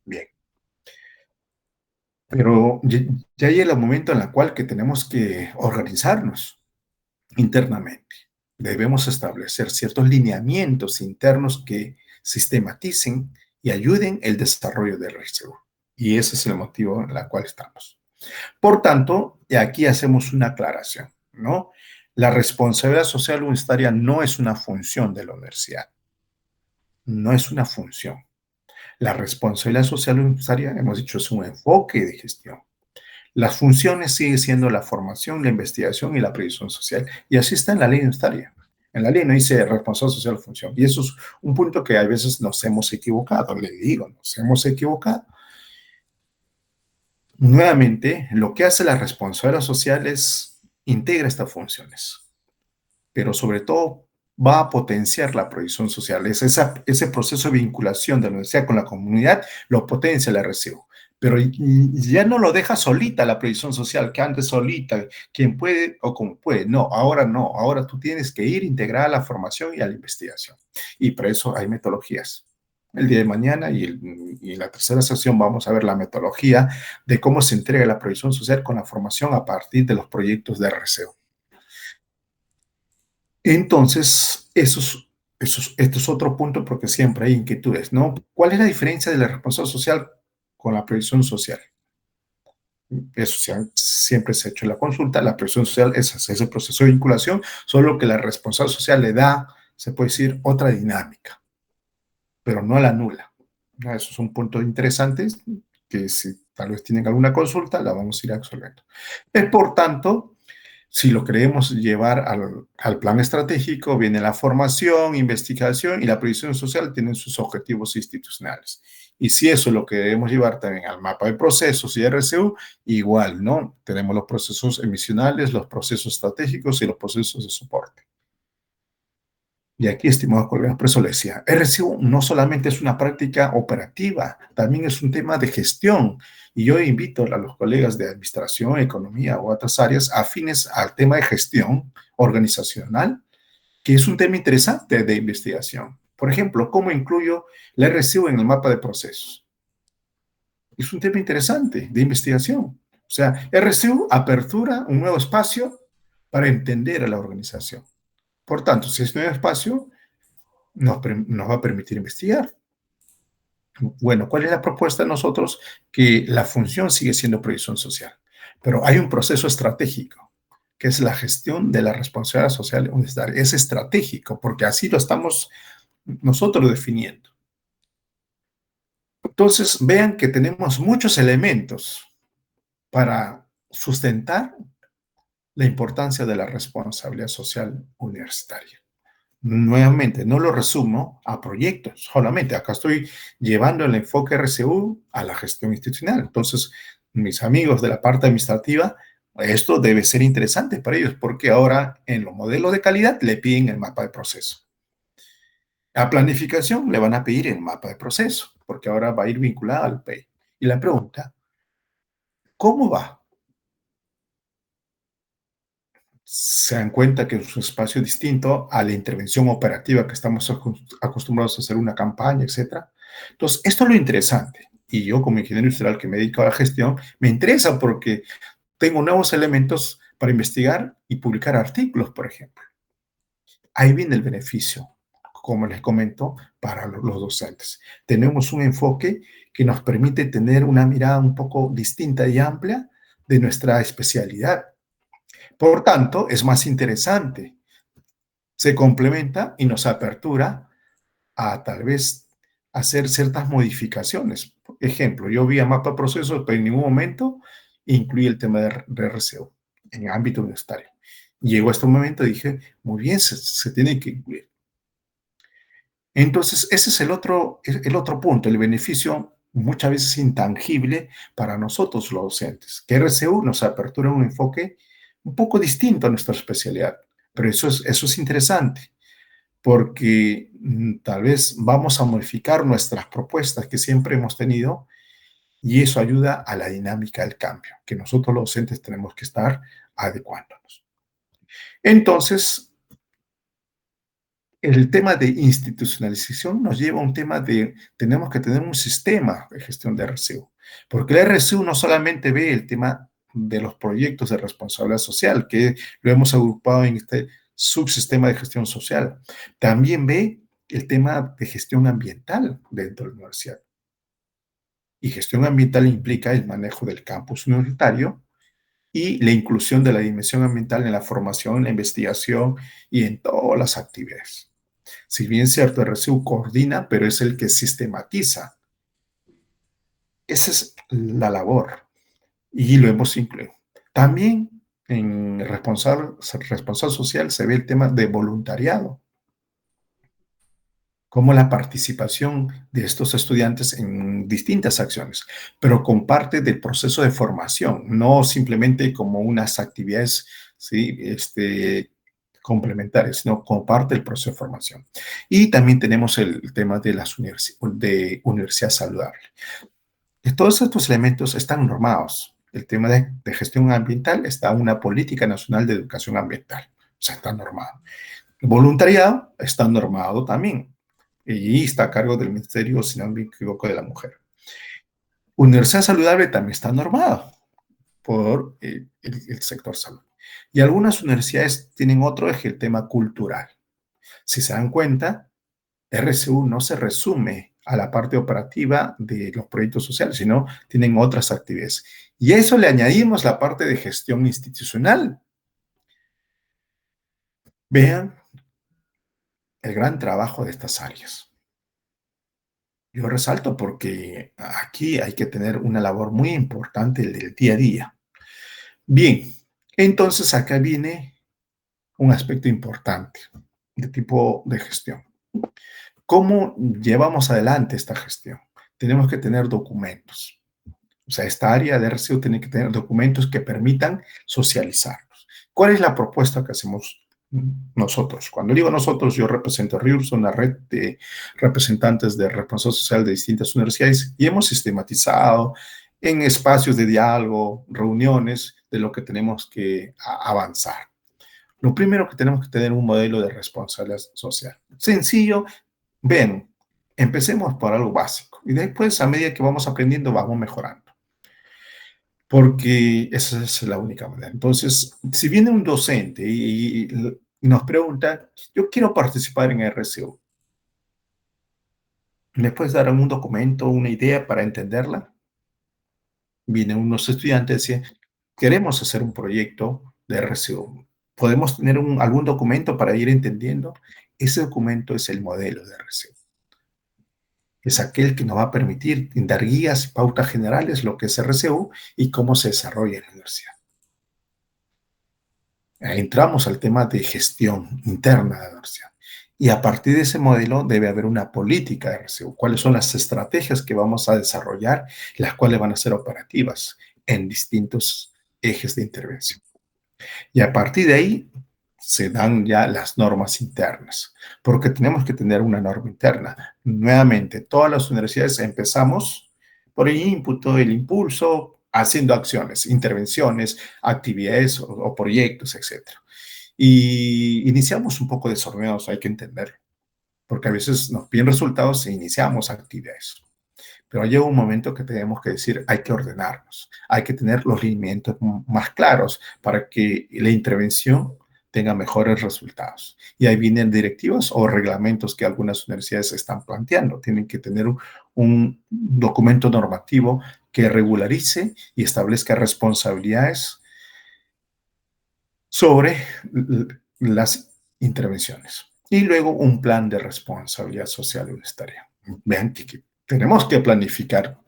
Bien. Pero ya llega el momento en el cual que tenemos que organizarnos internamente. Debemos establecer ciertos lineamientos internos que sistematicen y ayuden el desarrollo del RSU. Y ese es el motivo en el cual estamos. Por tanto, aquí hacemos una aclaración, ¿no? La responsabilidad social universitaria no es una función de la universidad. No es una función. La responsabilidad social universitaria, hemos dicho, es un enfoque de gestión. Las funciones siguen siendo la formación, la investigación y la previsión social. Y así está en la ley universitaria. En la ley no dice responsabilidad social función. Y eso es un punto que a veces nos hemos equivocado. Le digo, nos hemos equivocado. Nuevamente, lo que hace la responsabilidad social es integra estas funciones. Pero sobre todo va a potenciar la proyección social. Ese proceso de vinculación de la universidad con la comunidad lo potencia el RSU. Pero ya no lo deja solita la proyección social, que antes solita, quien puede o como puede. No, ahora tú tienes que ir integrada a la formación y a la investigación. Y para eso hay metodologías. El día de mañana y en la tercera sesión vamos a ver la metodología de cómo se entrega la proyección social con la formación a partir de los proyectos de RSU. Entonces, esto es otro punto porque siempre hay inquietudes, ¿no? ¿Cuál es la diferencia de la responsabilidad social con la previsión social? Eso siempre se ha hecho en la consulta. La previsión social es ese proceso de vinculación, solo que la responsabilidad social le da, se puede decir, otra dinámica, pero no la anula. Eso es un punto interesante que si tal vez tienen alguna consulta, la vamos a ir absolviendo. Por tanto, si lo queremos llevar al plan estratégico, viene la formación, investigación y la previsión social tienen sus objetivos institucionales. Y si eso es lo que debemos llevar también al mapa de procesos y RSU, igual, ¿no? Tenemos los procesos emisionales, los procesos estratégicos y los procesos de soporte. Y aquí, estimados colegas, por eso les decía, RSU no solamente es una práctica operativa, también es un tema de gestión. Y yo invito a los colegas de administración, economía o otras áreas afines al tema de gestión organizacional, que es un tema interesante de investigación. Por ejemplo, ¿cómo incluyo la RSU en el mapa de procesos? Es un tema interesante de investigación. O sea, RSU apertura un nuevo espacio para entender a la organización. Por tanto, si este nuevo espacio nos va a permitir investigar. Bueno, ¿cuál es la propuesta de nosotros? Que la función sigue siendo proyección social, pero hay un proceso estratégico, que es la gestión de la responsabilidad social universitaria. Es estratégico, porque así lo estamos nosotros definiendo. Entonces, vean que tenemos muchos elementos para sustentar la importancia de la responsabilidad social universitaria. Nuevamente, no lo resumo a proyectos solamente. Acá estoy llevando el enfoque RSU a la gestión institucional. Entonces, mis amigos de la parte administrativa, esto debe ser interesante para ellos porque ahora en los modelos de calidad le piden el mapa de proceso. A planificación le van a pedir el mapa de proceso porque ahora va a ir vinculada al PEI. Y la pregunta, ¿cómo va? Se dan cuenta que es un espacio distinto a la intervención operativa que estamos acostumbrados a hacer una campaña, etc. Entonces, esto es lo interesante. Y yo, como ingeniero industrial que me dedico a la gestión, me interesa porque tengo nuevos elementos para investigar y publicar artículos, por ejemplo. Ahí viene el beneficio, como les comento, para los docentes. Tenemos un enfoque que nos permite tener una mirada un poco distinta y amplia de nuestra especialidad. Por tanto, es más interesante. Se complementa y nos apertura a tal vez hacer ciertas modificaciones. Por ejemplo, yo vi a mapa procesos, pero en ningún momento incluye el tema de RCU en el ámbito universitario. Llegó este momento y dije, muy bien, se tiene que incluir. Entonces, ese es el otro punto, el beneficio muchas veces intangible para nosotros los docentes, que RCU nos apertura un enfoque un poco distinto a nuestra especialidad, pero eso es interesante, porque tal vez vamos a modificar nuestras propuestas que siempre hemos tenido y eso ayuda a la dinámica del cambio, que nosotros los docentes tenemos que estar adecuándonos. Entonces, el tema de institucionalización nos lleva a un tema de, tenemos que tener un sistema de gestión de RCU, porque la RCU no solamente ve el tema de los proyectos de responsabilidad social, que lo hemos agrupado en este subsistema de gestión social, también ve el tema de gestión ambiental dentro de la universidad. Y gestión ambiental implica el manejo del campus universitario y la inclusión de la dimensión ambiental en la formación, en la investigación y en todas las actividades. Si bien es cierto, RCU coordina, pero es el que sistematiza. Esa es la labor y lo hemos incluido. También en responsable social se ve el tema de voluntariado, como la participación de estos estudiantes en distintas acciones, pero con parte del proceso de formación, no simplemente como unas actividades, ¿sí? Complementarias, sino como parte del proceso de formación. Y también tenemos el tema de las universidad saludable. Todos estos elementos están normados. El tema de gestión ambiental está en una política nacional de educación ambiental, o sea, está normado. El voluntariado está normado también y está a cargo del Ministerio, si no me equivoco, de la Mujer. Universidad saludable también está normado por el sector salud. Y algunas universidades tienen otro eje, el tema cultural. Si se dan cuenta, RCU no se resume a la parte operativa de los proyectos sociales, sino tienen otras actividades. Y a eso le añadimos la parte de gestión institucional. Vean el gran trabajo de estas áreas. Yo resalto porque aquí hay que tener una labor muy importante del día a día. Bien, entonces acá viene un aspecto importante de tipo de gestión. ¿Cómo llevamos adelante esta gestión? Tenemos que tener documentos. O sea, esta área de RCU tiene que tener documentos que permitan socializarlos. ¿Cuál es la propuesta que hacemos nosotros? Cuando digo nosotros, yo represento a RIURS, una red de representantes de responsabilidad social de distintas universidades, y hemos sistematizado en espacios de diálogo, reuniones, de lo que tenemos que avanzar. Lo primero que tenemos que tener un modelo de responsabilidad social. Sencillo, ven, empecemos por algo básico y después a medida que vamos aprendiendo vamos mejorando. Porque esa es la única manera. Entonces, si viene un docente y nos pregunta, yo quiero participar en RCU, ¿me puedes dar un documento, una idea para entenderla? Vienen unos estudiantes y dicen, queremos hacer un proyecto de RCU. ¿Podemos tener algún documento para ir entendiendo? Ese documento es el modelo de RCU. Es aquel que nos va a permitir dar guías y pautas generales, lo que es RCU y cómo se desarrolla en la universidad. Entramos al tema de gestión interna de la universidad. Y a partir de ese modelo debe haber una política de RCU. ¿Cuáles son las estrategias que vamos a desarrollar, las cuales van a ser operativas en distintos ejes de intervención? Y a partir de ahí se dan ya las normas internas, porque tenemos que tener una norma interna. Nuevamente, todas las universidades empezamos por el input, el impulso, haciendo acciones, intervenciones, actividades o proyectos, etc. Y iniciamos un poco desordenados, hay que entenderlo, porque a veces nos piden resultados e iniciamos actividades. Pero llega un momento que tenemos que decir, hay que ordenarnos, hay que tener los lineamientos más claros para que la intervención tenga mejores resultados. Y ahí vienen directivas o reglamentos que algunas universidades están planteando. Tienen que tener un documento normativo que regularice y establezca responsabilidades sobre las intervenciones. Y luego un plan de responsabilidad social universitaria. Vean que tenemos que planificar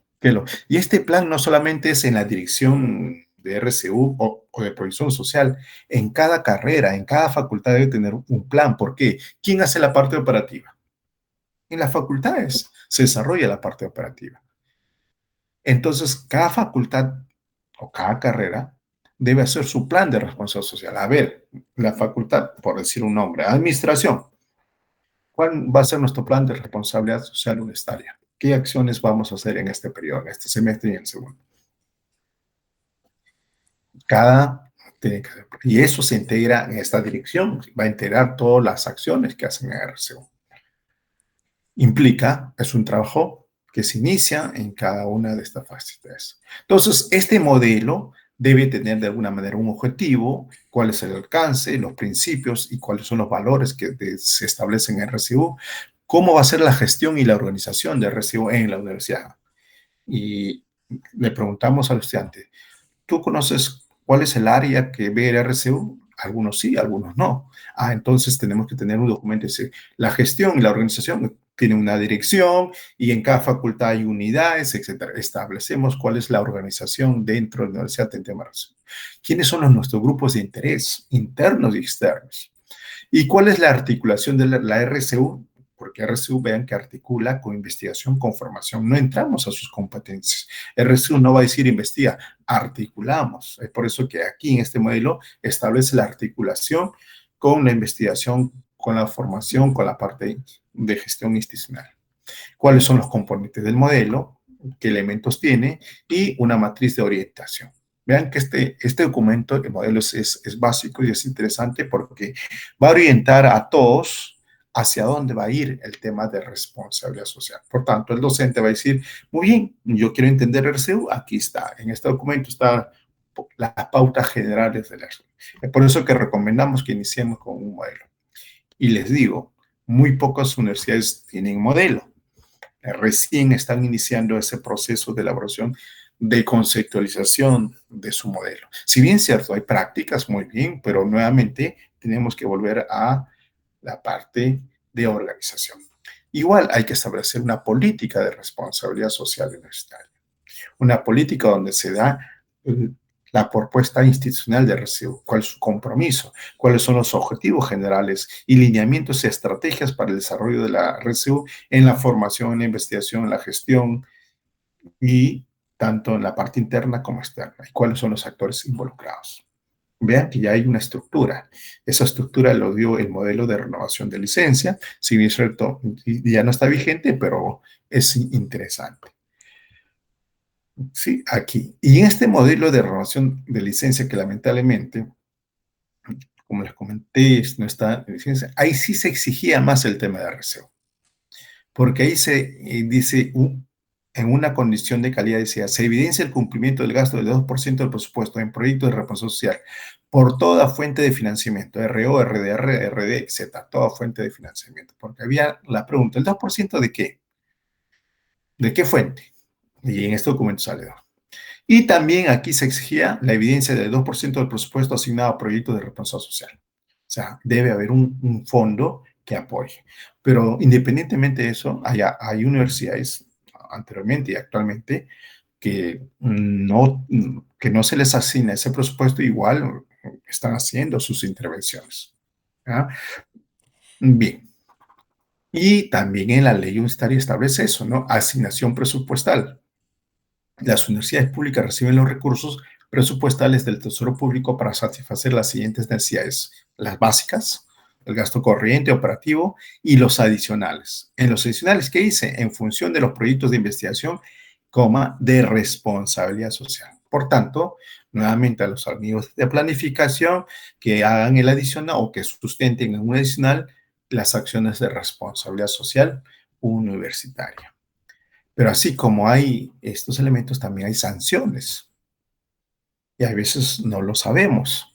Y este plan no solamente es en la dirección de RCU o de provisión social, en cada carrera, en cada facultad debe tener un plan. ¿Por qué? ¿Quién hace la parte operativa? En las facultades se desarrolla la parte operativa. Entonces, cada facultad o cada carrera debe hacer su plan de responsabilidad social. A ver, la facultad, por decir un nombre, administración. ¿Cuál va a ser nuestro plan de responsabilidad social universitaria? ¿Qué acciones vamos a hacer en este periodo, en este semestre y en el segundo? Y eso se integra en esta dirección, va a integrar todas las acciones que hacen en RCU. Implica, es un trabajo que se inicia en cada una de estas fases. Entonces, este modelo debe tener de alguna manera un objetivo, cuál es el alcance, los principios y cuáles son los valores que se establecen en RCU, cómo va a ser la gestión y la organización de RCU en la universidad. Y le preguntamos al estudiante, ¿tú conoces cuál es el área que ve el RCU? Algunos sí, algunos no. Entonces tenemos que tener un documento que dice, la gestión y la organización tienen una dirección y en cada facultad hay unidades, etc. Establecemos cuál es la organización dentro de la universidad en tema de RCU. ¿Quiénes son nuestros grupos de interés internos y externos? ¿Y cuál es la articulación de la RCU? Porque RCU, vean que articula con investigación, con formación. No entramos a sus competencias. RCU no va a decir investiga, articulamos. Es por eso que aquí en este modelo establece la articulación con la investigación, con la formación, con la parte de gestión institucional. ¿Cuáles son los componentes del modelo? ¿Qué elementos tiene? Y una matriz de orientación. Vean que este documento, el modelo es básico y es interesante porque va a orientar a todos hacia dónde va a ir el tema de responsabilidad social. Por tanto, el docente va a decir, muy bien, yo quiero entender RCU, aquí está, en este documento está las pautas generales del RCU. Es por eso que recomendamos que iniciemos con un modelo. Y les digo, muy pocas universidades tienen modelo. Recién están iniciando ese proceso de elaboración de conceptualización de su modelo. Si bien es cierto, hay prácticas muy bien, pero nuevamente tenemos que volver a la parte de organización. Igual hay que establecer una política de responsabilidad social universitaria. Una política donde se da la propuesta institucional de RCU, cuál es su compromiso, cuáles son los objetivos generales y lineamientos y estrategias para el desarrollo de la RCU en la formación, en la investigación, en la gestión y tanto en la parte interna como externa. Y cuáles son los actores involucrados. Vean que ya hay una estructura. Esa estructura lo dio el modelo de renovación de licencia. Si bien es cierto, ya no está vigente, pero es interesante. Sí, aquí. Y en este modelo de renovación de licencia, que lamentablemente, como les comenté, no está en licencia, ahí sí se exigía más el tema de RCU. Porque ahí se dice, en una condición de calidad, decía, se evidencia el cumplimiento del gasto del 2% del presupuesto en proyectos de responsabilidad social por toda fuente de financiamiento, RO, RDR, RD, etc., toda fuente de financiamiento. Porque había la pregunta, ¿el 2% de qué? ¿De qué fuente? Y en este documento sale. Y también aquí se exigía la evidencia del 2% del presupuesto asignado a proyectos de responsabilidad social. O sea, debe haber un fondo que apoye. Pero independientemente de eso, hay universidades anteriormente y actualmente que no se les asigna ese presupuesto, igual están haciendo sus intervenciones. ¿Ya? Bien. Y también en la ley universitaria establece eso, ¿no? Asignación presupuestal. Las universidades públicas reciben los recursos presupuestales del Tesoro Público para satisfacer las siguientes necesidades: las básicas, el gasto corriente operativo y los adicionales. En los adicionales, ¿qué dice? En función de los proyectos de investigación, de responsabilidad social. Por tanto, nuevamente a los amigos de planificación que hagan el adicional o que sustenten en un adicional las acciones de responsabilidad social universitaria. Pero así como hay estos elementos, también hay sanciones. Y a veces no lo sabemos.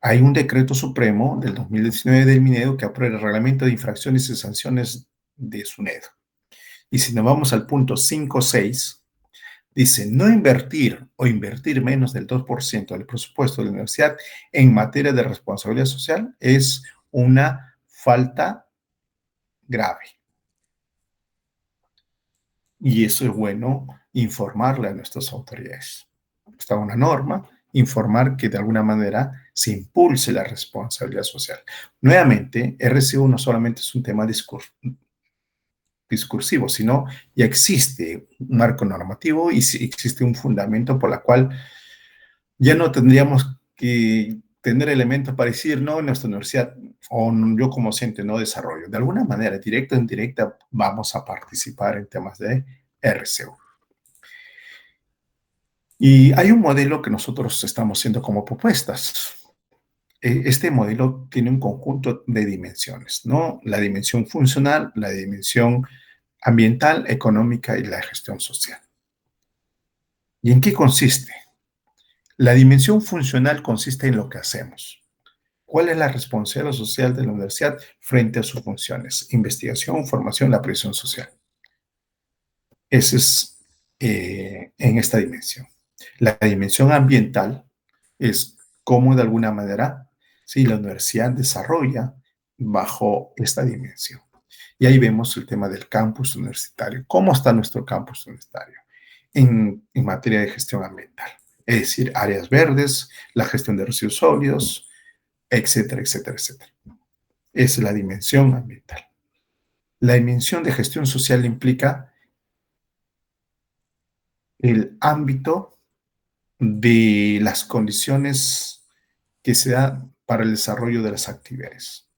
Hay un decreto supremo del 2019 del Minedo que aprueba el reglamento de infracciones y sanciones de SUNEDO. Y si nos vamos al punto 5.6, dice, no invertir o invertir menos del 2% del presupuesto de la universidad en materia de responsabilidad social es una falta grave. Y eso es bueno informarle a nuestras autoridades. Está una norma, informar que de alguna manera se impulse la responsabilidad social. Nuevamente, RCU no solamente es un tema discursivo, sino ya existe un marco normativo y existe un fundamento por la cual ya no tendríamos que tener elementos para decir, no, en nuestra universidad o yo como docente no desarrollo. De alguna manera, directa o indirecta, vamos a participar en temas de RCU. Y hay un modelo que nosotros estamos haciendo como propuestas. Este modelo tiene un conjunto de dimensiones, ¿no? La dimensión funcional, la dimensión ambiental, económica y la gestión social. ¿Y en qué consiste? La dimensión funcional consiste en lo que hacemos. ¿Cuál es la responsabilidad social de la universidad frente a sus funciones? Investigación, formación, la presión social. Ese es en esta dimensión. La dimensión ambiental es cómo de alguna manera la universidad desarrolla bajo esta dimensión. Y ahí vemos el tema del campus universitario. ¿Cómo está nuestro campus universitario en materia de gestión ambiental? Es decir, áreas verdes, la gestión de residuos sólidos, etcétera, etcétera, etcétera. Es la dimensión ambiental. La dimensión de gestión social implica el ámbito de las condiciones que se dan para el desarrollo de las actividades.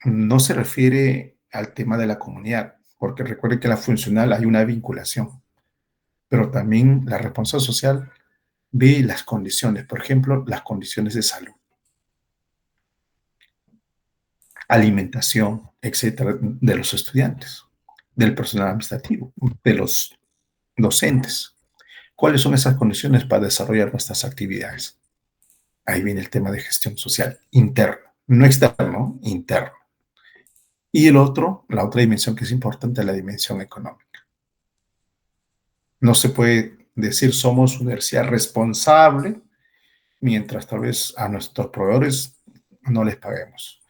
No se refiere al tema de la comunidad, porque recuerde que en la funcional hay una vinculación, pero también la responsabilidad social ve las condiciones, por ejemplo, las condiciones de salud, alimentación, etcétera, de los estudiantes, del personal administrativo, de los docentes. ¿Cuáles son esas condiciones para desarrollar nuestras actividades? Ahí viene el tema de gestión social interna, no externo, interno. Y la otra dimensión que es importante es la dimensión económica. No se puede decir somos universidad responsable mientras tal vez a nuestros proveedores no les paguemos.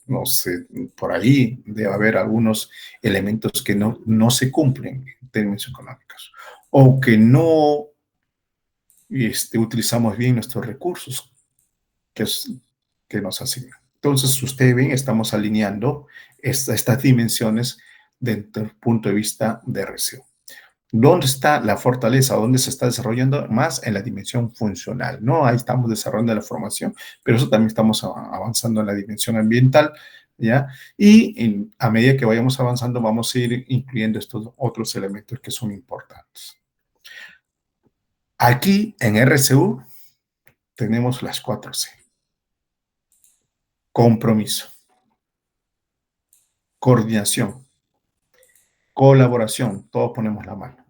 No sé, por ahí debe haber algunos elementos que no se cumplen en términos económicos. O que no utilizamos bien nuestros recursos que nos asignan. Entonces, ustedes ven, estamos alineando estas dimensiones desde el punto de vista de RCU. ¿Dónde está la fortaleza? ¿Dónde se está desarrollando más? En la dimensión funcional, ¿no? Ahí estamos desarrollando la formación, pero eso también estamos avanzando en la dimensión ambiental, ¿ya? Y a medida que vayamos avanzando, vamos a ir incluyendo estos otros elementos que son importantes. Aquí, en RCU, tenemos las 4C. Compromiso, coordinación, colaboración, todos ponemos la mano.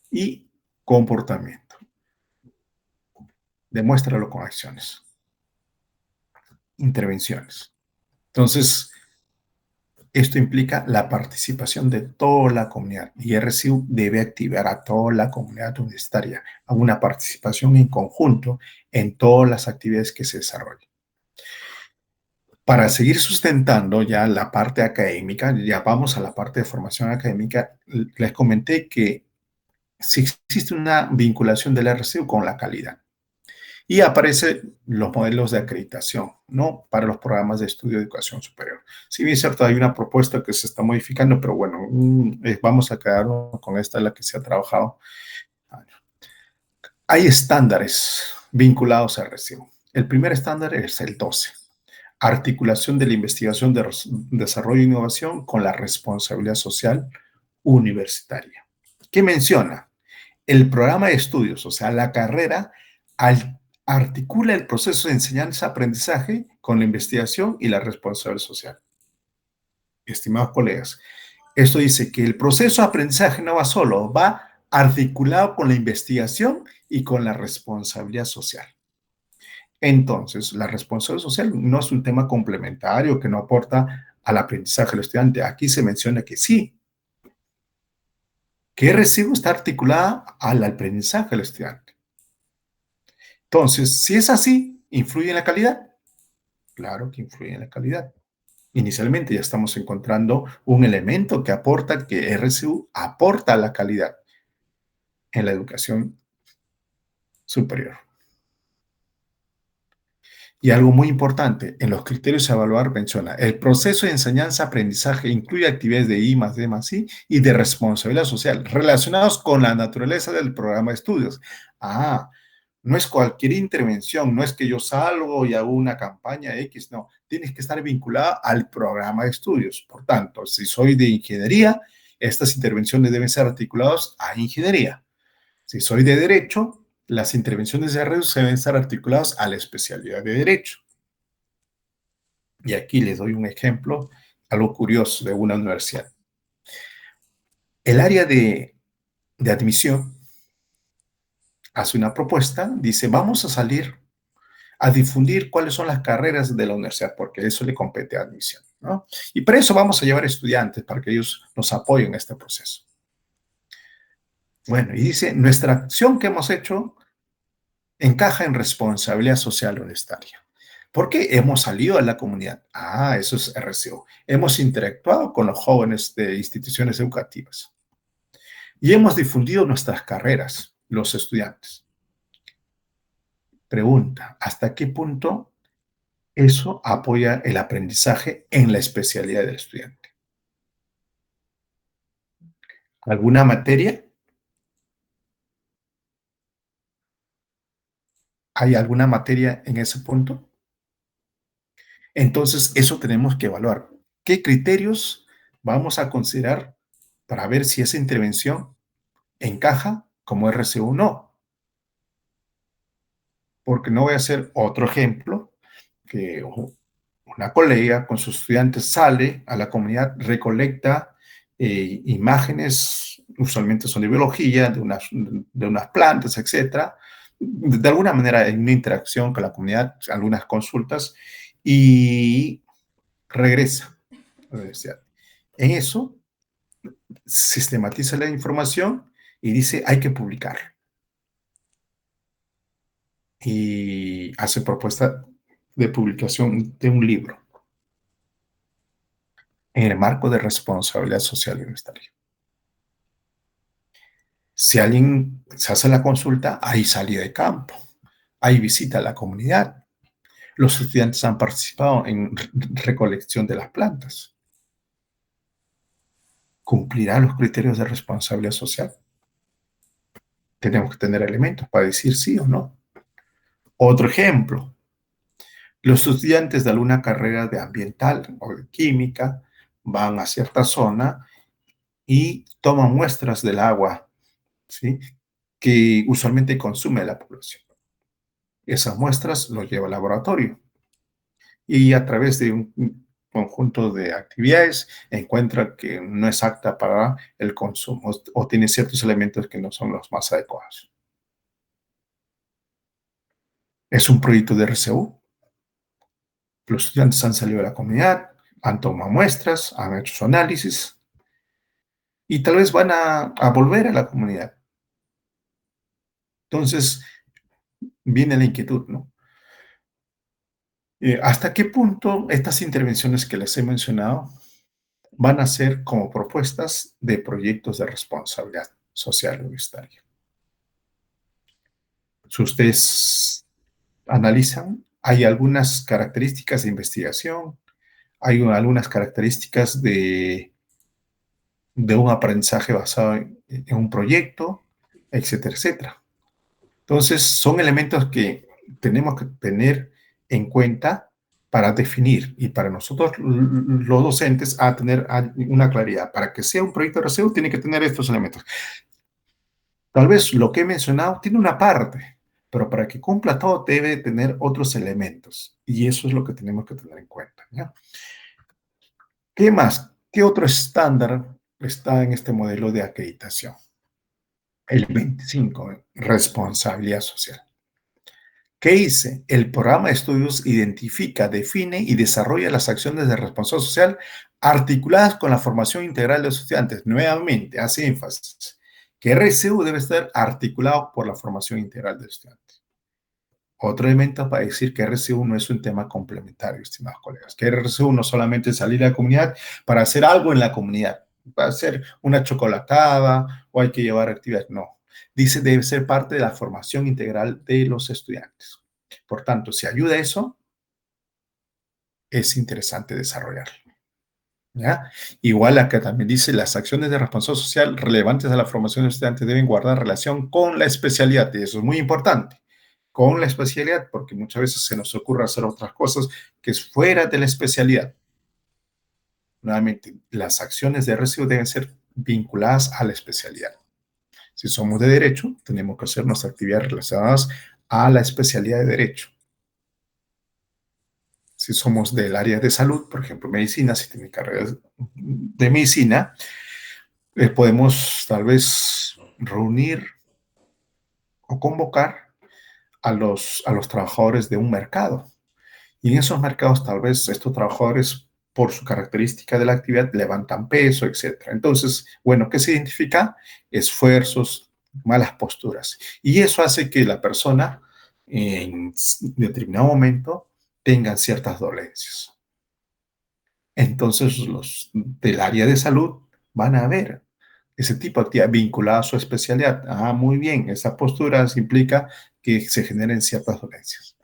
Y comportamiento. Demuéstralo con acciones. Intervenciones. Entonces, esto implica la participación de toda la comunidad y RCU debe activar a toda la comunidad universitaria a una participación en conjunto en todas las actividades que se desarrollen. Para seguir sustentando ya la parte académica, ya vamos a la parte de formación académica, les comenté que si existe una vinculación del RCU con la calidad. Y aparecen los modelos de acreditación, ¿no? Para los programas de estudio de educación superior. Si bien es cierto, hay una propuesta que se está modificando, pero bueno, vamos a quedarnos con esta, la que se ha trabajado. Hay estándares vinculados a RCU. El primer estándar es el 12. Articulación de la investigación de desarrollo e innovación con la responsabilidad social universitaria. ¿Qué menciona? El programa de estudios, o sea, la carrera, articula el proceso de enseñanza-aprendizaje con la investigación y la responsabilidad social. Estimados colegas, esto dice que el proceso de aprendizaje no va solo, va articulado con la investigación y con la responsabilidad social. Entonces, la responsabilidad social no es un tema complementario que no aporta al aprendizaje del estudiante. Aquí se menciona que sí, que RCU está articulada al aprendizaje del estudiante. Entonces, si es así, ¿influye en la calidad? Claro que influye en la calidad. Inicialmente ya estamos encontrando un elemento que aporta, que RCU aporta a la calidad en la educación superior. Y algo muy importante, en los criterios a evaluar menciona, el proceso de enseñanza-aprendizaje incluye actividades de I+D+I y de responsabilidad social relacionados con la naturaleza del programa de estudios. No es cualquier intervención, no es que yo salgo y hago una campaña X, no, tienes que estar vinculada al programa de estudios. Por tanto, si soy de ingeniería, estas intervenciones deben ser articuladas a ingeniería. Si soy de derecho, las intervenciones de RCU deben estar articuladas a la especialidad de derecho. Y aquí les doy un ejemplo, algo curioso de una universidad. El área de admisión hace una propuesta, dice, vamos a salir a difundir cuáles son las carreras de la universidad, porque eso le compete a admisión, ¿no? Y para eso vamos a llevar estudiantes, para que ellos nos apoyen en este proceso. Bueno, y dice, nuestra acción que hemos hecho encaja en responsabilidad social universitaria. ¿Por qué hemos salido a la comunidad? Eso es RCU. Hemos interactuado con los jóvenes de instituciones educativas. Y hemos difundido nuestras carreras, los estudiantes. Pregunta, ¿hasta qué punto eso apoya el aprendizaje en la especialidad del estudiante? ¿Alguna materia? ¿Hay alguna materia en ese punto? Entonces, eso tenemos que evaluar. ¿Qué criterios vamos a considerar para ver si esa intervención encaja como RCU o no? Porque no voy a hacer otro ejemplo, que una colega con sus estudiantes sale a la comunidad, recolecta imágenes, usualmente son de biología, de unas plantas, etc. De alguna manera hay una interacción con la comunidad, algunas consultas, y regresa a la universidad. En eso, sistematiza la información y dice, hay que publicar. Y hace propuesta de publicación de un libro en el marco de responsabilidad social universitaria. Si alguien se hace la consulta, hay salida de campo, hay visita a la comunidad. Los estudiantes han participado en recolección de las plantas. ¿Cumplirá los criterios de responsabilidad social? Tenemos que tener elementos para decir sí o no. Otro ejemplo. Los estudiantes de alguna carrera de ambiental o de química van a cierta zona y toman muestras del agua, ¿sí?, que usualmente consume la población. Esas muestras los lleva al laboratorio y a través de un conjunto de actividades encuentra que no es apta para el consumo o tiene ciertos elementos que no son los más adecuados. Es un proyecto de RCU. Los estudiantes han salido de la comunidad, han tomado muestras, han hecho su análisis y tal vez van a volver a la comunidad. Entonces, viene la inquietud, ¿no? ¿Hasta qué punto estas intervenciones que les he mencionado van a ser como propuestas de proyectos de responsabilidad social universitaria? Si ustedes analizan, hay algunas características de investigación, hay algunas características de un aprendizaje basado en un proyecto, etcétera, etcétera. Entonces, son elementos que tenemos que tener en cuenta para definir y para nosotros los docentes a tener una claridad. Para que sea un proyecto de RCU tiene que tener estos elementos. Tal vez lo que he mencionado tiene una parte, pero para que cumpla todo debe tener otros elementos y eso es lo que tenemos que tener en cuenta, ¿ya? ¿Qué más? ¿Qué otro estándar está en este modelo de acreditación? El 25, responsabilidad social. ¿Qué dice? El programa de estudios identifica, define y desarrolla las acciones de responsabilidad social articuladas con la formación integral de los estudiantes. Nuevamente, hace énfasis que RCU debe estar articulado por la formación integral del estudiante. Otro elemento para decir que RCU no es un tema complementario, estimados colegas. Que RCU no solamente es salir a la comunidad para hacer algo en la comunidad, para hacer una chocolatada o hay que llevar actividades. No. Dice debe ser parte de la formación integral de los estudiantes. Por tanto, si ayuda a eso, es interesante desarrollarlo. ¿Ya? Igual acá también dice, las acciones de responsabilidad social relevantes a la formación de estudiantes deben guardar relación con la especialidad, y eso es muy importante, con la especialidad, porque muchas veces se nos ocurre hacer otras cosas que es fuera de la especialidad. Nuevamente, las acciones de RCU deben ser vinculadas a la especialidad. Si somos de derecho, tenemos que hacer nuestras actividades relacionadas a la especialidad de derecho. Si somos del área de salud, por ejemplo, medicina, si tiene carreras de medicina, podemos tal vez reunir o convocar a los trabajadores de un mercado. Y en esos mercados, tal vez estos trabajadores, por su característica de la actividad, levantan peso, etc. Entonces, bueno, ¿qué se identifica? Esfuerzos, malas posturas. Y eso hace que la persona, en determinado momento, tengan ciertas dolencias. Entonces, los del área de salud van a ver ese tipo de actividad vinculada a su especialidad. Ah, muy bien, esa postura implica que se generen ciertas dolencias.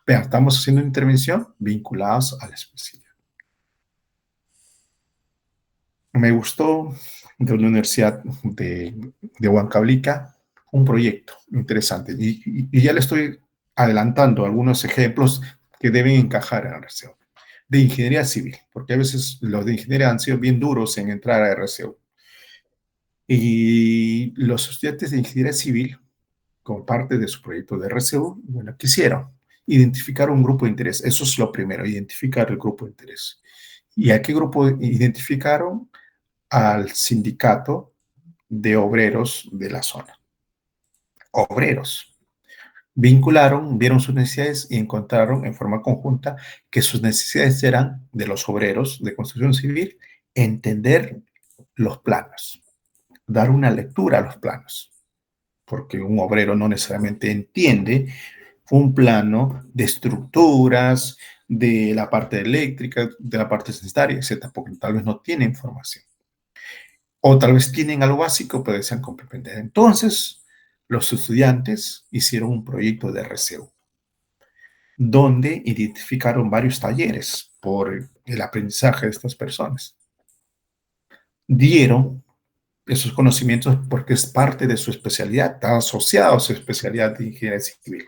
Vean, estamos haciendo una intervención vinculadas a la especialidad. Me gustó de una universidad de Huancavelica un proyecto interesante y ya le estoy adelantando algunos ejemplos que deben encajar en la RCU. De ingeniería civil, porque a veces los de ingeniería han sido bien duros en entrar a RCU. Y los estudiantes de ingeniería civil, como parte de su proyecto de RCU, bueno, quisieron identificar un grupo de interés. Eso es lo primero, identificar el grupo de interés. ¿Y a qué grupo identificaron? Al sindicato de obreros de la zona. Obreros. Vincularon, vieron sus necesidades y encontraron en forma conjunta que sus necesidades eran de los obreros de construcción civil, entender los planos, dar una lectura a los planos, porque un obrero no necesariamente entiende un plano de estructuras, de la parte eléctrica, de la parte sanitaria, etc., porque tal vez no tiene información. O tal vez tienen algo básico, pero desean comprender. Entonces, los estudiantes hicieron un proyecto de RCU, donde identificaron varios talleres por el aprendizaje de estas personas. Dieron esos conocimientos porque es parte de su especialidad, está asociado a su especialidad de ingeniería civil.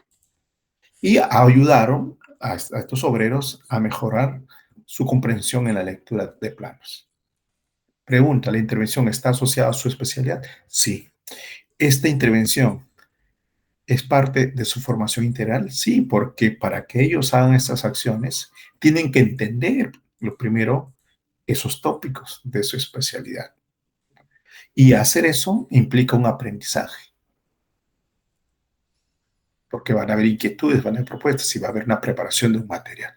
Y ayudaron a estos obreros a mejorar su comprensión en la lectura de planos. Pregunta, ¿la intervención está asociada a su especialidad? Sí. ¿Esta intervención es parte de su formación integral? Sí, porque para que ellos hagan estas acciones, tienen que entender, lo primero, esos tópicos de su especialidad. Y hacer eso implica un aprendizaje. Porque van a haber inquietudes, van a haber propuestas y va a haber una preparación de un material.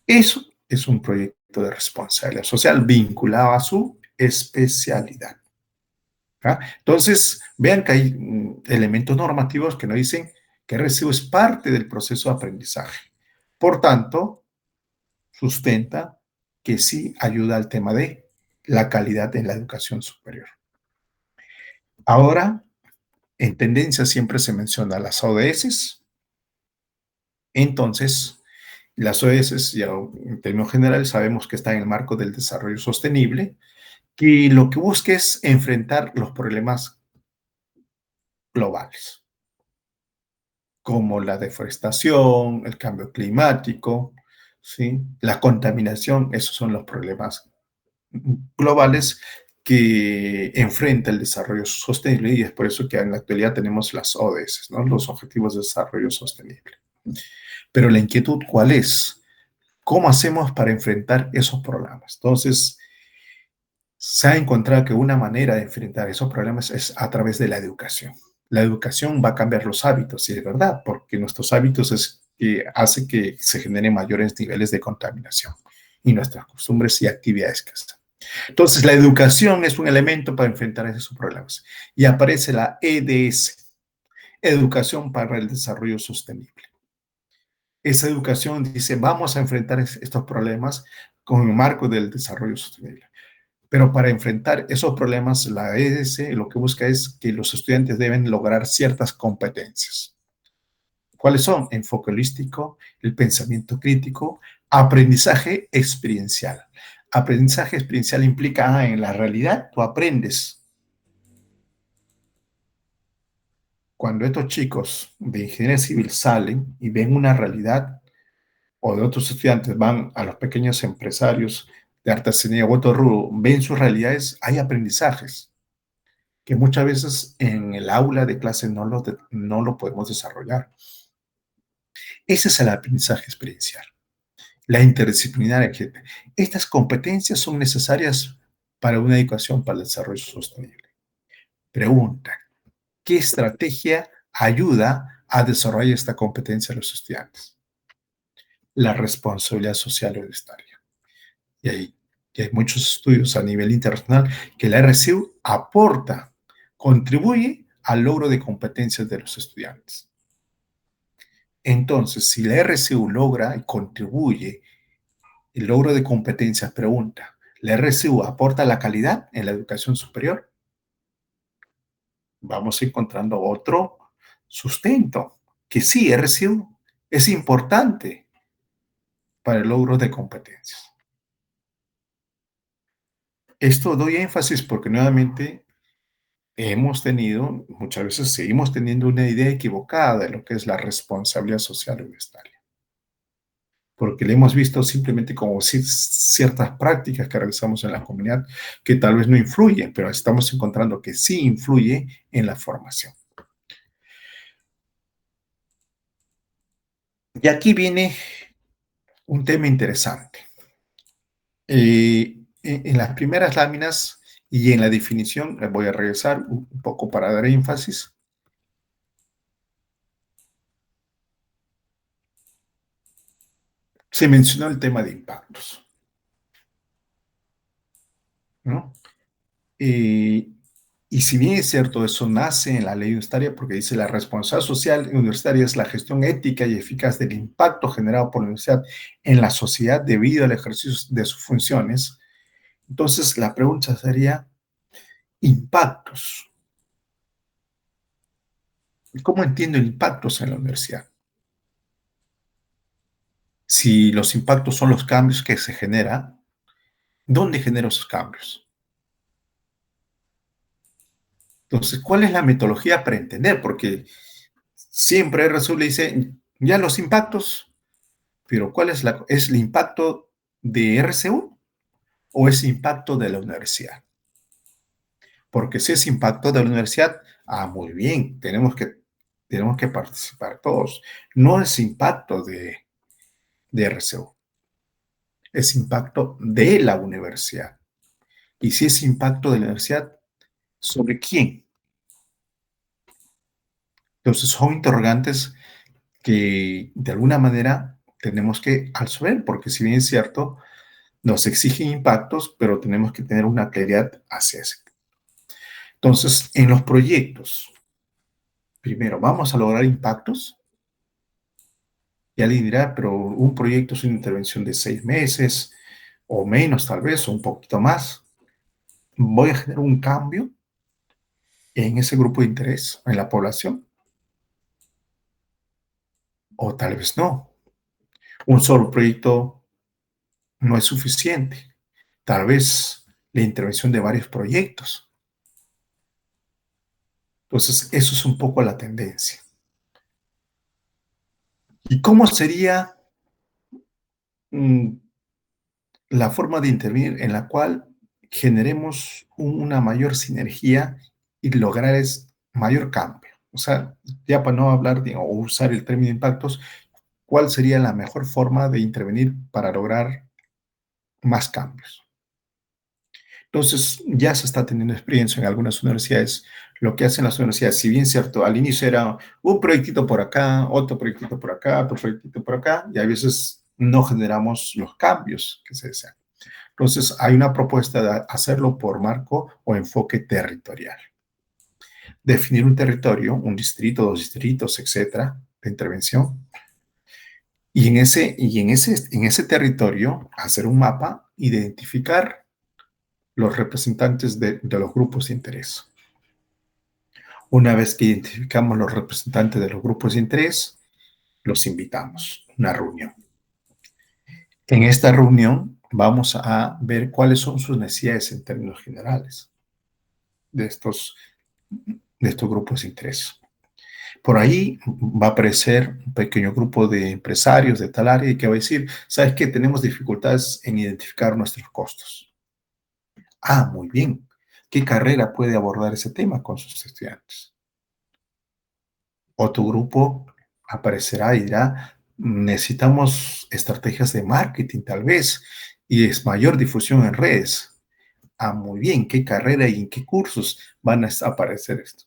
Eso es un proyecto de responsabilidad social vinculado a su especialidad. ¿Ah? Entonces, vean que hay elementos normativos que nos dicen que RCU es parte del proceso de aprendizaje. Por tanto, sustenta que sí ayuda al tema de la calidad en la educación superior. Ahora, en tendencia siempre se menciona las ODS. Entonces, las ODS, ya en términos generales, sabemos que están en el marco del desarrollo sostenible, que lo que busca es enfrentar los problemas globales, como la deforestación, el cambio climático, ¿sí? La contaminación. Esos son los problemas globales que enfrenta el desarrollo sostenible, y es por eso que en la actualidad tenemos las ODS, ¿no? Los Objetivos de Desarrollo Sostenible. Pero la inquietud, ¿cuál es? ¿Cómo hacemos para enfrentar esos problemas? Entonces, se ha encontrado que una manera de enfrentar esos problemas es a través de la educación. La educación va a cambiar los hábitos, y es verdad, porque nuestros hábitos es que hace que se generen mayores niveles de contaminación y nuestras costumbres y actividades que están. Entonces, la educación es un elemento para enfrentar esos problemas. Y aparece la EDS. educación para el desarrollo sostenible. Esa educación dice, vamos a enfrentar estos problemas con el marco del desarrollo sostenible. Pero para enfrentar esos problemas, la EDS lo que busca es que los estudiantes deben lograr ciertas competencias. ¿Cuáles son? Enfoque holístico, el pensamiento crítico, aprendizaje experiencial. Aprendizaje experiencial implica, en la realidad tú aprendes. Cuando estos chicos de ingeniería civil salen y ven una realidad, o de otros estudiantes van a los pequeños empresarios de artesanía u otro rubro, ven sus realidades, hay aprendizajes que muchas veces en el aula de clase no lo podemos desarrollar. Ese es el aprendizaje experiencial, la interdisciplinaria. Estas competencias son necesarias para una educación para el desarrollo sostenible. Pregunta, ¿qué estrategia ayuda a desarrollar esta competencia a los estudiantes? La responsabilidad social universitaria. Y hay muchos estudios a nivel internacional que la RCU aporta, contribuye al logro de competencias de los estudiantes. Entonces, si la RCU logra y contribuye el logro de competencias, pregunta, ¿la RCU aporta la calidad en la educación superior? Vamos encontrando otro sustento, que sí, RCU es importante para el logro de competencias. Esto doy énfasis porque nuevamente muchas veces seguimos teniendo una idea equivocada de lo que es la responsabilidad social universitaria. Porque le hemos visto simplemente como ciertas prácticas que realizamos en la comunidad que tal vez no influyen, pero estamos encontrando que sí influye en la formación. Y aquí viene un tema interesante. En las primeras láminas y en la definición, voy a regresar un poco para dar énfasis. Se mencionó el tema de impactos, ¿no? Y si bien es cierto, eso nace en la ley universitaria porque dice la responsabilidad social universitaria es la gestión ética y eficaz del impacto generado por la universidad en la sociedad debido al ejercicio de sus funciones. Entonces, la pregunta sería, impactos. ¿Cómo entiendo impactos en la universidad? Si los impactos son los cambios que se generan, ¿dónde genero esos cambios? Entonces, ¿cuál es la metodología para entender? Porque siempre RSU le dice, ya los impactos, pero ¿cuál es el impacto de RCU o es impacto de la universidad? Porque si es impacto de la universidad, muy bien, tenemos que participar todos. No es impacto de RCU, es impacto de la universidad. Y si es impacto de la universidad, ¿sobre quién? Entonces son interrogantes que de alguna manera tenemos que resolver, porque si bien es cierto, nos exigen impactos, pero tenemos que tener una claridad hacia ese. Entonces, en los proyectos, primero, ¿vamos a lograr impactos? Y alguien dirá, pero un proyecto es una intervención de 6 meses, o menos tal vez, o un poquito más. ¿Voy a generar un cambio en ese grupo de interés, en la población? O tal vez no. Un solo proyecto no es suficiente. Tal vez la intervención de varios proyectos. Entonces, eso es un poco la tendencia. ¿Y cómo sería la forma de intervenir en la cual generemos una mayor sinergia y lograr mayor cambio? O sea, ya para no hablar o usar el término impactos, ¿cuál sería la mejor forma de intervenir para lograr más cambios? Entonces, ya se está teniendo experiencia en algunas universidades. Lo que hacen las universidades, si bien cierto, al inicio era un proyectito por acá, otro proyectito por acá, otro proyectito por acá, y a veces no generamos los cambios que se desean. Entonces, hay una propuesta de hacerlo por marco o enfoque territorial. definir un territorio, un distrito, 2 distritos, etcétera, de intervención. Y en ese territorio hacer un mapa, identificar los representantes de los grupos de interés. Una vez que identificamos los representantes de los grupos de interés, los invitamos a una reunión. En esta reunión vamos a ver cuáles son sus necesidades en términos generales de estos grupos de interés. Por ahí va a aparecer un pequeño grupo de empresarios de tal área que va a decir, ¿sabes qué? Tenemos dificultades en identificar nuestros costos. Ah, muy bien. ¿Qué carrera puede abordar ese tema con sus estudiantes? Otro grupo aparecerá y dirá, necesitamos estrategias de marketing tal vez, y es mayor difusión en redes. Ah, muy bien. ¿Qué carrera y en qué cursos van a aparecer esto?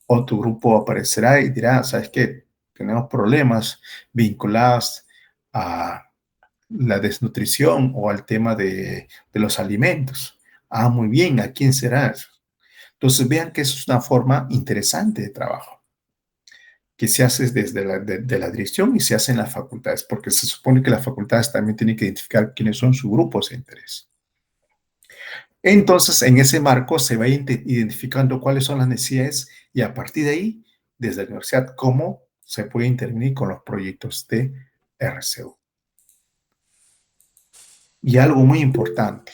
Otro grupo aparecerá y dirá, ¿sabes qué? Tenemos problemas vinculados a la desnutrición o al tema de los alimentos. Ah, muy bien, ¿a quién será eso? Entonces vean que eso es una forma interesante de trabajo, que se hace desde la dirección y se hace en las facultades, porque se supone que las facultades también tienen que identificar quiénes son sus grupos de interés. Entonces, en ese marco se va identificando cuáles son las necesidades y a partir de ahí, desde la universidad, cómo se puede intervenir con los proyectos de RCU. Y algo muy importante,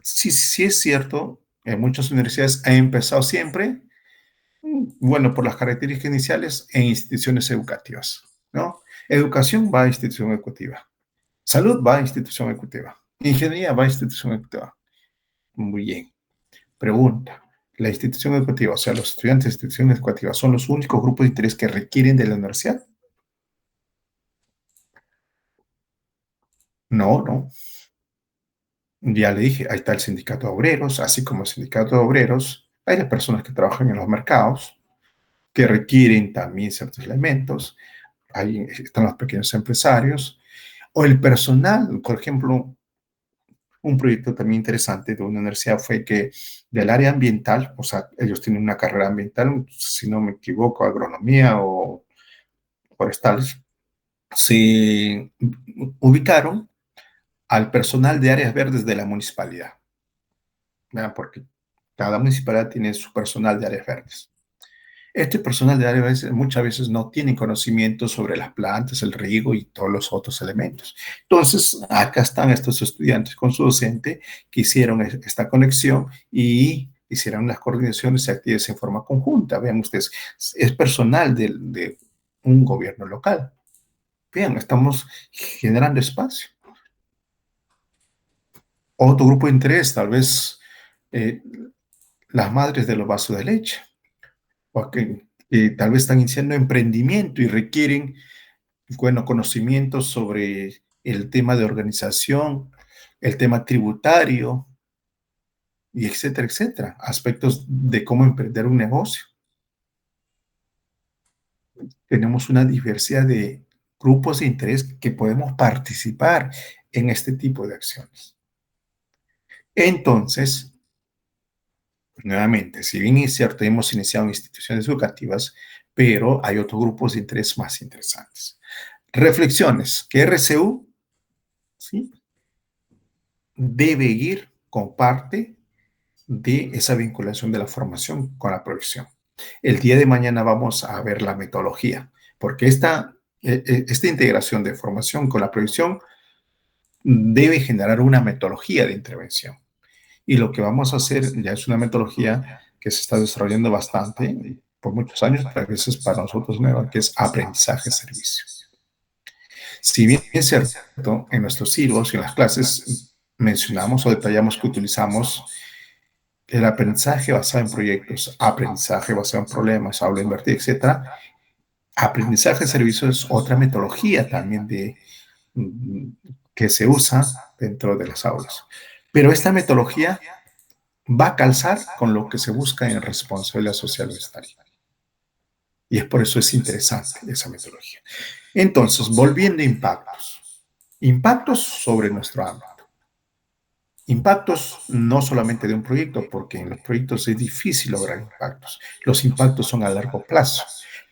sí es cierto, en muchas universidades ha empezado siempre, bueno, por las características iniciales, en instituciones educativas, ¿no? Educación va a institución educativa, salud va a institución educativa, ingeniería va a institución educativa. Muy bien. Pregunta, ¿la institución educativa, o sea, los estudiantes de instituciones educativas, son los únicos grupos de interés que requieren de la universidad? No. Ya le dije, ahí está el sindicato de obreros, así como el sindicato de obreros, hay las personas que trabajan en los mercados, que requieren también ciertos elementos, ahí están los pequeños empresarios, o el personal, por ejemplo, un proyecto también interesante de una universidad fue que del área ambiental, o sea, ellos tienen una carrera ambiental, si no me equivoco, agronomía o forestales, se ubicaron al personal de áreas verdes de la municipalidad, ¿verdad? Porque cada municipalidad tiene su personal de áreas verdes. Este personal de áreas verdes muchas veces no tiene conocimiento sobre las plantas, el riego y todos los otros elementos. Entonces, acá están estos estudiantes con su docente que hicieron esta conexión y hicieron las coordinaciones y actividades en forma conjunta. Vean ustedes, es personal de un gobierno local. Vean, estamos generando espacio. Otro grupo de interés, tal vez las madres de los vasos de leche, o que tal vez están iniciando emprendimiento y requieren, bueno, conocimientos sobre el tema de organización, el tema tributario, y etcétera, etcétera. Aspectos de cómo emprender un negocio. Tenemos una diversidad de grupos de interés que podemos participar en este tipo de acciones. Entonces, nuevamente, si bien es cierto, hemos iniciado en instituciones educativas, pero hay otros grupos de interés más interesantes. Reflexiones, que RCU, ¿sí?, debe ir con parte de esa vinculación de la formación con la profesión. El día de mañana vamos a ver la metodología, porque esta integración de formación con la profesión debe generar una metodología de intervención. Y lo que vamos a hacer ya es una metodología que se está desarrollando bastante por muchos años, pero a veces para nosotros nueva, que es aprendizaje-servicio. Si bien es cierto, en nuestros silbos y en las clases mencionamos o detallamos que utilizamos el aprendizaje basado en proyectos, aprendizaje basado en problemas, aula invertida, etc. Aprendizaje-servicio es otra metodología también que se usa dentro de las aulas. Pero esta metodología va a calzar con lo que se busca en responsabilidad social universitaria. Y es por eso es interesante esa metodología. Entonces, volviendo a impactos. Impactos sobre nuestro ámbito. Impactos no solamente de un proyecto, porque en los proyectos es difícil lograr impactos. Los impactos son a largo plazo.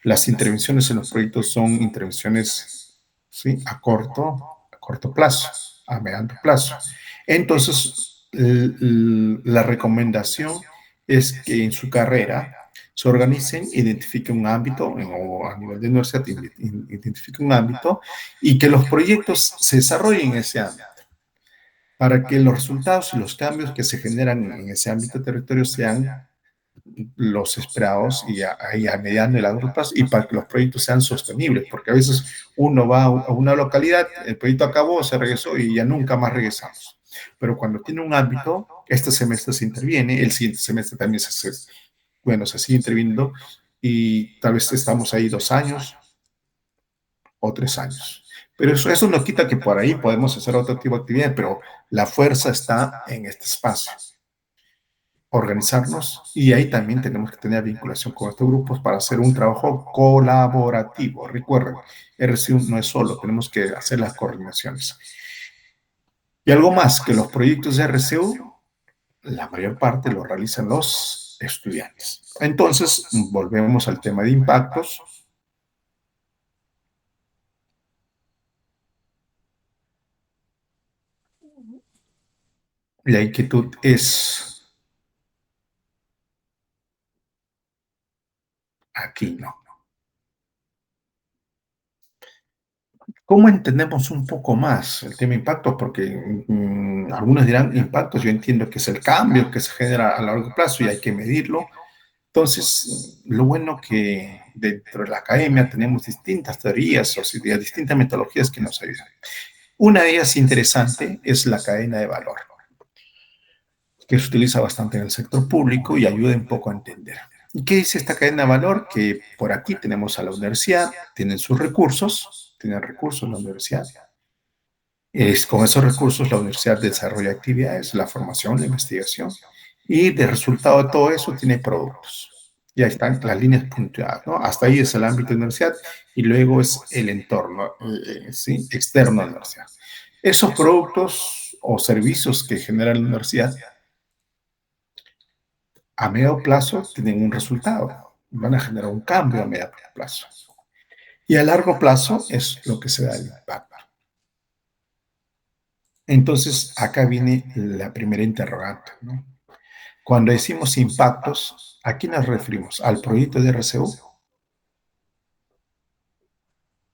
Las intervenciones en los proyectos son intervenciones, ¿sí?, a corto plazo, a mediano plazo. Entonces, la recomendación es que en su carrera se organicen, identifiquen un ámbito, o a nivel de universidad, identifiquen un ámbito, y que los proyectos se desarrollen en ese ámbito, para que los resultados y los cambios que se generan en ese ámbito de territorio sean los esperados y a mediano y largo plazo, y para que los proyectos sean sostenibles, porque a veces uno va a una localidad, el proyecto acabó, se regresó y ya nunca más regresamos. Pero cuando tiene un ámbito, este semestre se interviene, el siguiente semestre también se sigue interviniendo, y tal vez estamos ahí 2 años o 3 años. Pero eso no quita que por ahí podemos hacer otro tipo de actividad, pero la fuerza está en este espacio. Organizarnos, y ahí también tenemos que tener vinculación con estos grupos para hacer un trabajo colaborativo. Recuerden, RCU no es solo, tenemos que hacer las coordinaciones. Y algo más, que los proyectos de RCU, la mayor parte lo realizan los estudiantes. Entonces, volvemos al tema de impactos. La inquietud es aquí, ¿no? ¿Cómo entendemos un poco más el tema impactos? Porque algunos dirán impactos, yo entiendo que es el cambio que se genera a largo plazo y hay que medirlo. Entonces, lo bueno que dentro de la academia tenemos distintas teorías o distintas metodologías que nos ayudan. Una de ellas interesante es la cadena de valor, que se utiliza bastante en el sector público y ayuda un poco a entender. ¿Y qué dice esta cadena de valor? Que por aquí tenemos a la universidad, tienen sus recursos, tienen recursos la universidad. Con esos recursos la universidad desarrolla actividades, la formación, la investigación, y de resultado de todo eso tiene productos. Ya están las líneas punteadas, ¿no? Hasta ahí es el ámbito de la universidad, y luego es el entorno, ¿sí?, externo a la universidad. Esos productos o servicios que genera la universidad, a medio plazo tienen un resultado, van a generar un cambio a medio plazo. Y a largo plazo es lo que se da el impacto. Entonces, acá viene la primera interrogante, ¿no? Cuando decimos impactos, ¿a quién nos referimos? ¿Al proyecto de RCU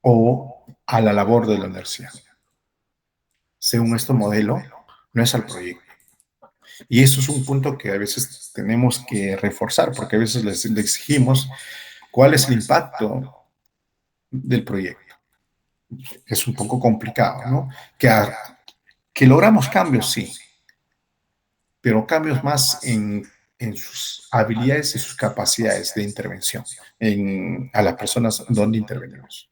o a la labor de la universidad? Según este modelo, no es al proyecto. Y eso es un punto que a veces tenemos que reforzar, porque a veces les exigimos cuál es el impacto del proyecto. Es un poco complicado, ¿no? Que logramos cambios, sí, pero cambios más en sus habilidades y sus capacidades de intervención a las personas donde intervenimos.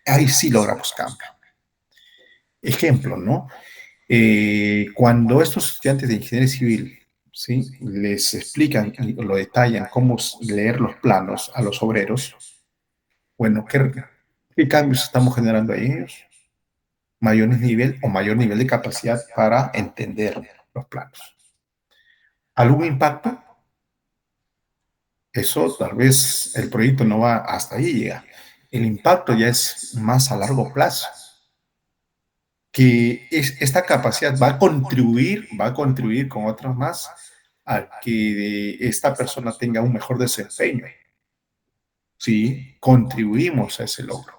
Ahí sí logramos cambio. Ejemplo, ¿no? Cuando estos estudiantes de ingeniería civil, ¿sí?, les explican y lo detallan cómo leer los planos a los obreros, bueno, ¿qué cambios estamos generando ahí ellos? Mayor nivel de capacidad para entender los planos. ¿Algún impacto? Eso tal vez el proyecto no va hasta ahí, llega. El impacto ya es más a largo plazo. Que esta capacidad va a contribuir con otras más a que esta persona tenga un mejor desempeño. Sí, contribuimos a ese logro.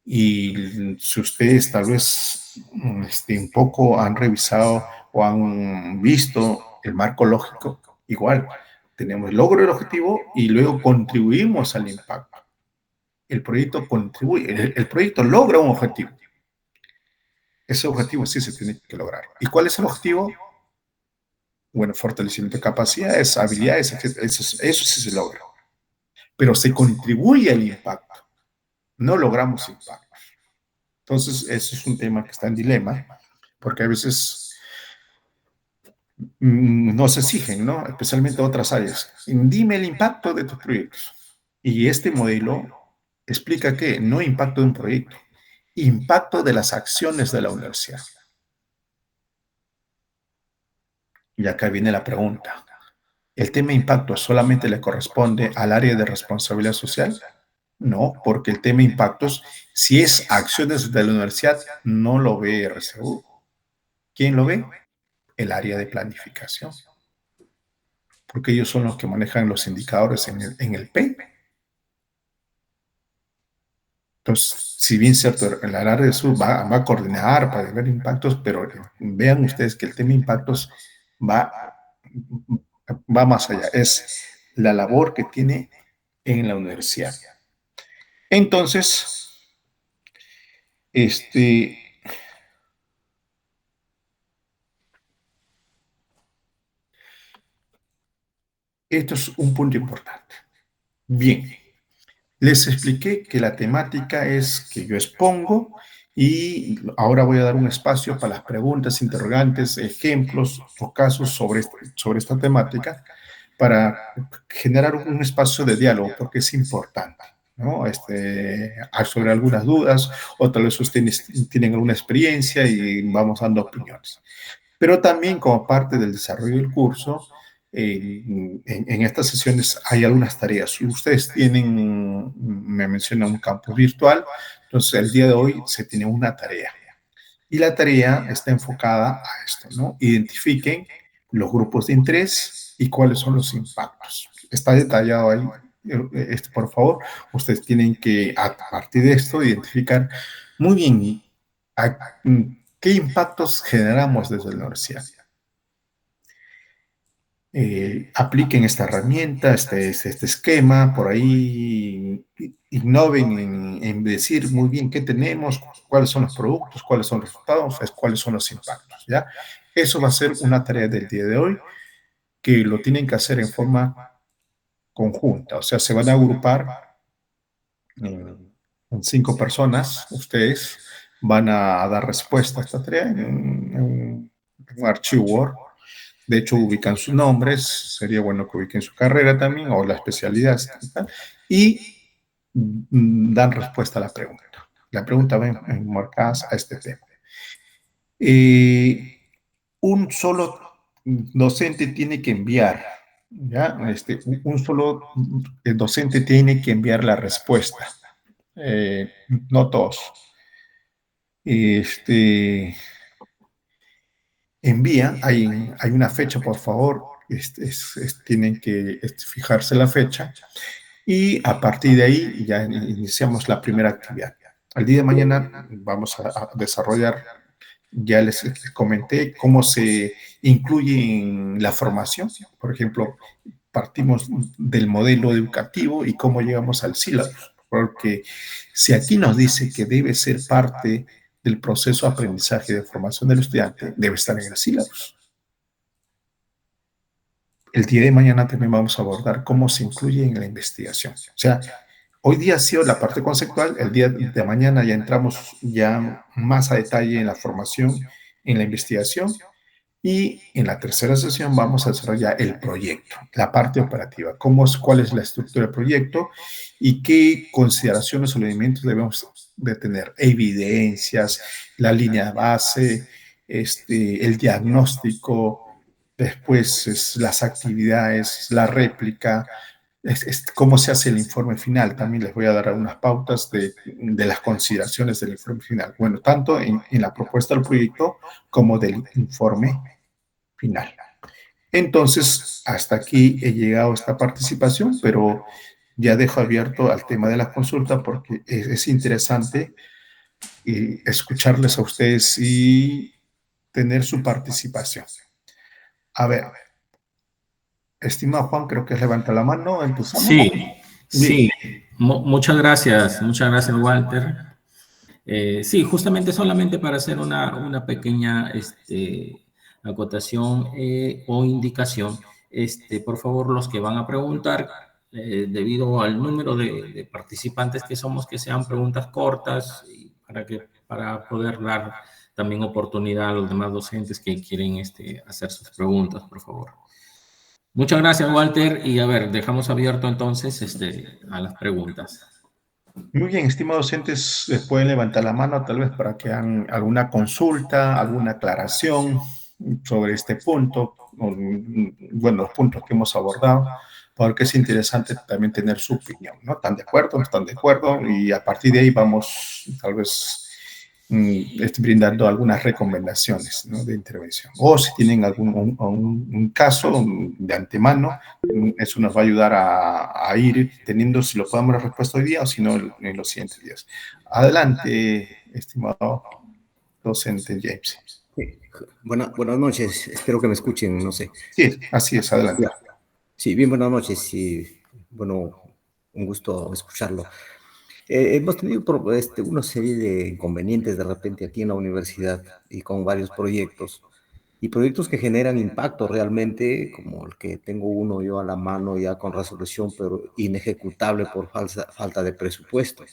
Y si ustedes tal vez un poco han revisado o han visto el marco lógico, igual, tenemos el logro del objetivo y luego contribuimos al impacto. El proyecto contribuye, el proyecto logra un objetivo. Ese objetivo sí se tiene que lograr. ¿Y cuál es el objetivo? Bueno, fortalecimiento de capacidades, habilidades, etc. Eso sí se logra. Pero se contribuye al impacto. No logramos impacto. Entonces, eso es un tema que está en dilema, porque a veces nos exigen, ¿no? Especialmente otras áreas. Dime el impacto de tus proyectos. Y este modelo explica que no impacto de un proyecto, impacto de las acciones de la universidad. Y acá viene la pregunta. ¿El tema impacto solamente le corresponde al área de responsabilidad social? No, porque el tema impactos, si es acciones de la universidad, no lo ve RCU. ¿Quién lo ve? El área de planificación. Porque ellos son los que manejan los indicadores en el P. Entonces, si bien cierto, el área de sur va a coordinar para ver impactos, pero vean ustedes que el tema impactos va más allá. Es la labor que tiene en la universidad. Entonces, esto es un punto importante. Bien, les expliqué que la temática es que yo expongo y ahora voy a dar un espacio para las preguntas, interrogantes, ejemplos o casos sobre esta temática para generar un espacio de diálogo, porque es importante, ¿no? Sobre algunas dudas o tal vez ustedes tienen alguna experiencia y vamos dando opiniones. Pero también como parte del desarrollo del curso, en estas sesiones hay algunas tareas. Ustedes me mencionan un campus virtual, entonces el día de hoy se tiene una tarea. Y la tarea está enfocada a esto, ¿no? Identifiquen los grupos de interés y cuáles son los impactos. Está detallado ahí, por favor. Ustedes tienen que, a partir de esto, identificar muy bien qué impactos generamos desde la universidad. Apliquen esta herramienta, este esquema, por ahí innoven en decir muy bien qué tenemos, cuáles son los productos, cuáles son los resultados, cuáles son los impactos, ¿ya? Eso va a ser una tarea del día de hoy que lo tienen que hacer en forma conjunta, o sea, se van a agrupar en 5 personas, ustedes van a dar respuesta a esta tarea en un archivo Word. De hecho, ubican sus nombres, sería bueno que ubiquen su carrera también, o la especialidad, y dan respuesta a la pregunta. La pregunta va enmarcada a este tema. Un solo docente tiene que enviar, ¿ya? Un solo docente tiene que enviar la respuesta, no todos. Envía, hay una fecha, por favor, tienen que fijarse la fecha y a partir de ahí ya iniciamos la primera actividad. Al día de mañana vamos a desarrollar, ya les comenté cómo se incluye en la formación. Por ejemplo, partimos del modelo educativo y cómo llegamos al sílabus, porque si aquí nos dice que debe ser parte del proceso de aprendizaje de formación del estudiante, debe estar en el sílabus. El día de mañana también vamos a abordar cómo se incluye en la investigación. O sea, hoy día ha sido la parte conceptual, el día de mañana ya entramos ya más a detalle en la formación, en la investigación, y en la tercera sesión vamos a desarrollar el proyecto, la parte operativa, cuál es la estructura del proyecto y qué consideraciones o elementos debemos de tener, evidencias, la línea de base, el diagnóstico, después las actividades, la réplica, cómo se hace el informe final. También les voy a dar algunas pautas de las consideraciones del informe final. Bueno, tanto en la propuesta del proyecto como del informe final. Entonces, hasta aquí he llegado a esta participación, pero ya dejo abierto al tema de la consulta porque es interesante escucharles a ustedes y tener su participación. A ver, estimado Juan, creo que levanta la mano. Empezamos. Sí. Muchas gracias, Walter. Sí, justamente solamente para hacer una pequeña acotación o indicación. Por favor, los que van a preguntar, debido al número de participantes que somos, que sean preguntas cortas para poder dar también oportunidad a los demás docentes que quieren hacer sus preguntas, por favor. Muchas gracias, Walter. Y a ver, dejamos abierto entonces a las preguntas. Muy bien, estimados docentes, pueden levantar la mano tal vez para que hagan alguna consulta, alguna aclaración sobre este punto. bueno, los puntos que hemos abordado, porque es interesante también tener su opinión, ¿no? ¿Están de acuerdo? ¿No están de acuerdo? Y a partir de ahí vamos, tal vez, brindando algunas recomendaciones, ¿no?, de intervención. O si tienen un caso de antemano, eso nos va a ayudar a ir teniendo, si lo podemos, la respuesta hoy día o si no, en los siguientes días. Adelante, estimado docente James. Sí. Buenas noches, espero que me escuchen, no sé. Sí, así es, adelante. Sí, bien, buenas noches y bueno, un gusto escucharlo. Hemos tenido una serie de inconvenientes de repente aquí en la universidad y con varios proyectos que generan impacto realmente, como el que tengo uno yo a la mano ya con resolución, pero inejecutable por falta de presupuesto.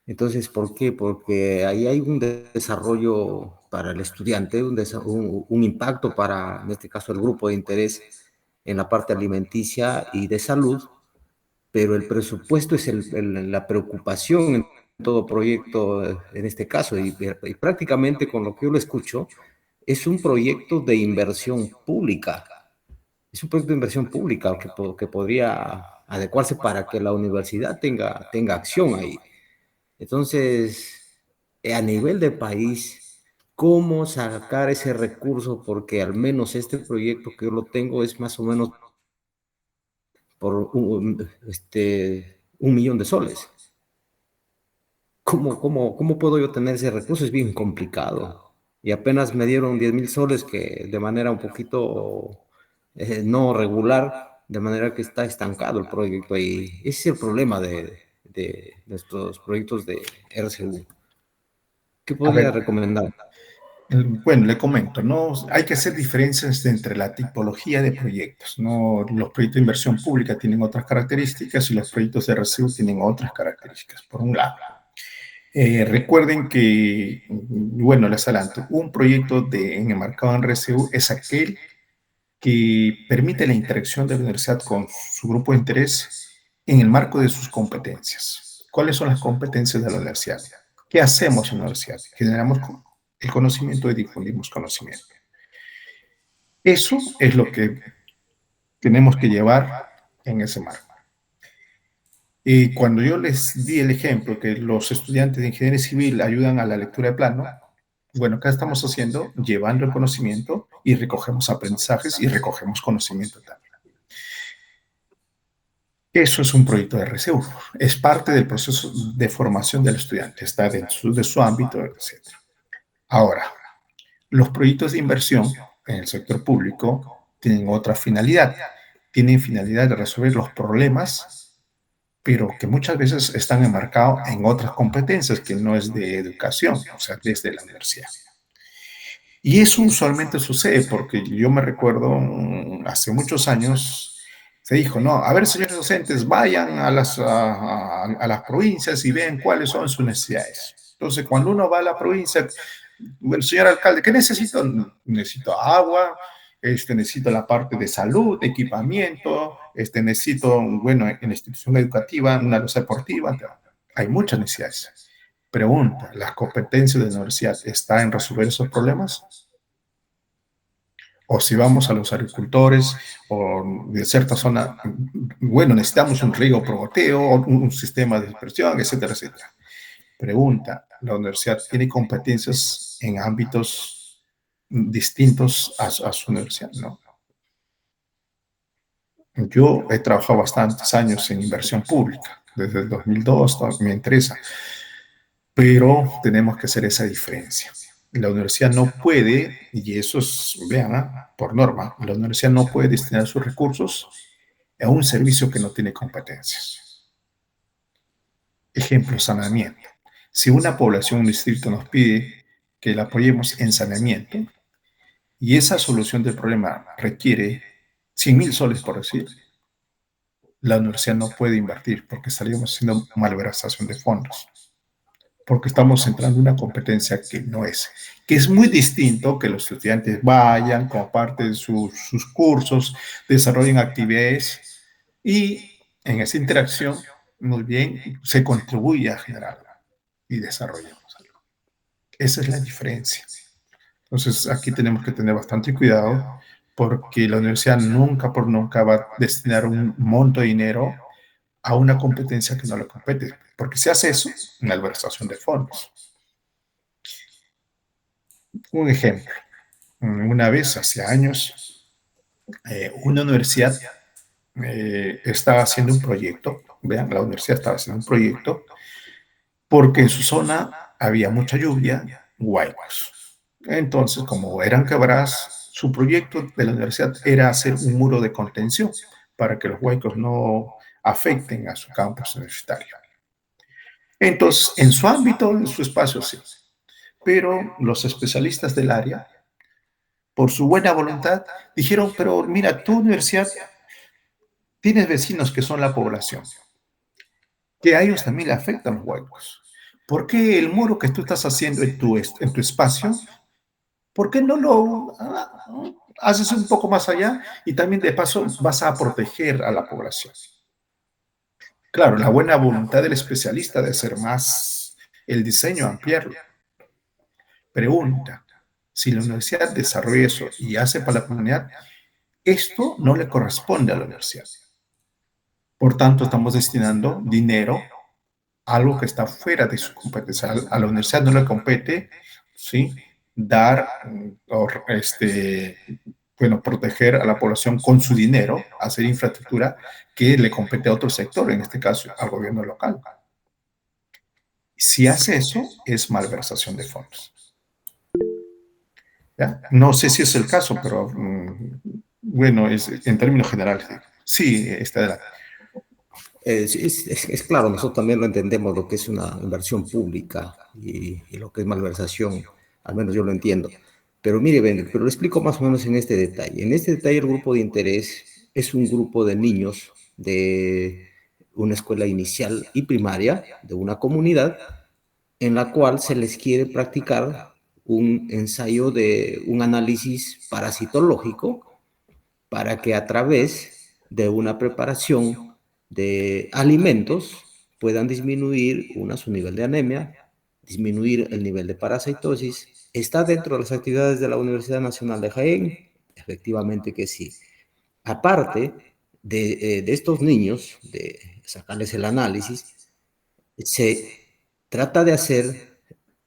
Entonces, ¿por qué? Porque ahí hay un desarrollo para el estudiante, un impacto para, en este caso, el grupo de interés en la parte alimenticia y de salud, pero el presupuesto es la preocupación en todo proyecto, en este caso, y prácticamente con lo que yo lo escucho, es un proyecto de inversión pública. Es un proyecto de inversión pública que podría adecuarse para que la universidad tenga acción ahí. Entonces, a nivel de país, ¿cómo sacar ese recurso? Porque al menos este proyecto que yo lo tengo es más o menos por $1 millón de soles. ¿Cómo puedo yo tener ese recurso? Es bien complicado. Y apenas me dieron 10,000 soles que de manera un poquito no regular, de manera que está estancado el proyecto. Y ese es el problema de nuestros proyectos de RCU. ¿Qué podría recomendar? Bueno, le comento, ¿no? Hay que hacer diferencias entre la tipología de proyectos, ¿no? Los proyectos de inversión pública tienen otras características y los proyectos de RCU tienen otras características, por un lado. Recuerden que, bueno, les adelanto, un proyecto enmarcado en RCU es aquel que permite la interacción de la universidad con su grupo de interés en el marco de sus competencias. ¿Cuáles son las competencias de la universidad? ¿Qué hacemos en la universidad? Generamos el conocimiento y difundimos conocimiento. Eso es lo que tenemos que llevar en ese marco. Y cuando yo les di el ejemplo que los estudiantes de ingeniería civil ayudan a la lectura de plano, bueno, ¿qué estamos haciendo? Llevando el conocimiento y recogemos aprendizajes y recogemos conocimiento también. Eso es un proyecto de RCU. Es parte del proceso de formación del estudiante. Está dentro de su ámbito, etc. Ahora, los proyectos de inversión en el sector público tienen otra finalidad. Tienen finalidad de resolver los problemas, pero que muchas veces están enmarcados en otras competencias que no es de educación, o sea, desde la universidad. Y eso usualmente sucede porque yo me recuerdo hace muchos años se dijo, no, a ver, señores docentes, vayan a las provincias y vean cuáles son sus necesidades. Entonces, cuando uno va a la provincia, bueno, señor alcalde, ¿qué necesito? Necesito agua, necesito la parte de salud, equipamiento, necesito, bueno, en la institución educativa, una loza deportiva. Hay muchas necesidades. Pregunta, ¿las competencias de la universidad están en resolver esos problemas? O si vamos a los agricultores o de cierta zona, bueno, necesitamos un riego por goteo, un sistema de dispersión, etcétera, etcétera. Pregunta, ¿la universidad tiene competencias en ámbitos distintos a su universidad? No. Yo he trabajado bastantes años en inversión pública, desde el 2002, me interesa, pero tenemos que hacer esa diferencia. La universidad no puede, y eso es, vean, por norma, la universidad no puede destinar sus recursos a un servicio que no tiene competencias. Ejemplo, saneamiento. Si una población, un distrito nos pide que la apoyemos en saneamiento y esa solución del problema requiere 100,000 soles, por decir, la universidad no puede invertir porque estaríamos haciendo malversación de fondos. Porque estamos entrando en una competencia que no es. Que es muy distinto que los estudiantes vayan como parte de sus cursos, desarrollen actividades y en esa interacción, muy bien, se contribuye a generar y desarrollamos algo. Esa es la diferencia. Entonces, aquí tenemos que tener bastante cuidado porque la universidad nunca por nunca va a destinar un monto de dinero a una competencia que no le compete, porque si hace eso, malversación de fondos. Un ejemplo, una vez, hace años, una universidad estaba haciendo un proyecto, vean, la universidad estaba haciendo un proyecto, porque en su zona había mucha lluvia, huaicos. Entonces, como eran quebradas, su proyecto de la universidad era hacer un muro de contención para que los huaicos no afecten a su campus universitario. Entonces, en su ámbito, en su espacio, sí. Pero los especialistas del área, por su buena voluntad, dijeron, pero mira, tu universidad tienes vecinos que son la población, que a ellos también le afectan los huaicos. ¿Por qué el muro que tú estás haciendo en tu espacio, por qué no lo haces un poco más allá y también de paso vas a proteger a la población? Claro, la buena voluntad del especialista de hacer más el diseño, ampliarlo. Pregunta, si la universidad desarrolla eso y hace para la comunidad, esto no le corresponde a la universidad. Por tanto, estamos destinando dinero a algo que está fuera de su competencia. A la universidad no le compete, ¿sí?, dar proteger a la población con su dinero, hacer infraestructura que le compete a otro sector, en este caso al gobierno local. Si hace eso, es malversación de fondos. ¿Ya? No sé si es el caso, pero bueno, es en términos generales. Sí, está adelante. Es claro, nosotros también lo entendemos, lo que es una inversión pública y lo que es malversación, al menos yo lo entiendo. Pero mire, pero lo explico más o menos en este detalle. En este detalle el grupo de interés es un grupo de niños de una escuela inicial y primaria de una comunidad en la cual se les quiere practicar un ensayo de un análisis parasitológico para que a través de una preparación de alimentos puedan disminuir su nivel de anemia, disminuir el nivel de parasitosis. ¿Está dentro de las actividades de la Universidad Nacional de Jaén? Efectivamente que sí. Aparte de estos niños, de sacarles el análisis, se trata de hacer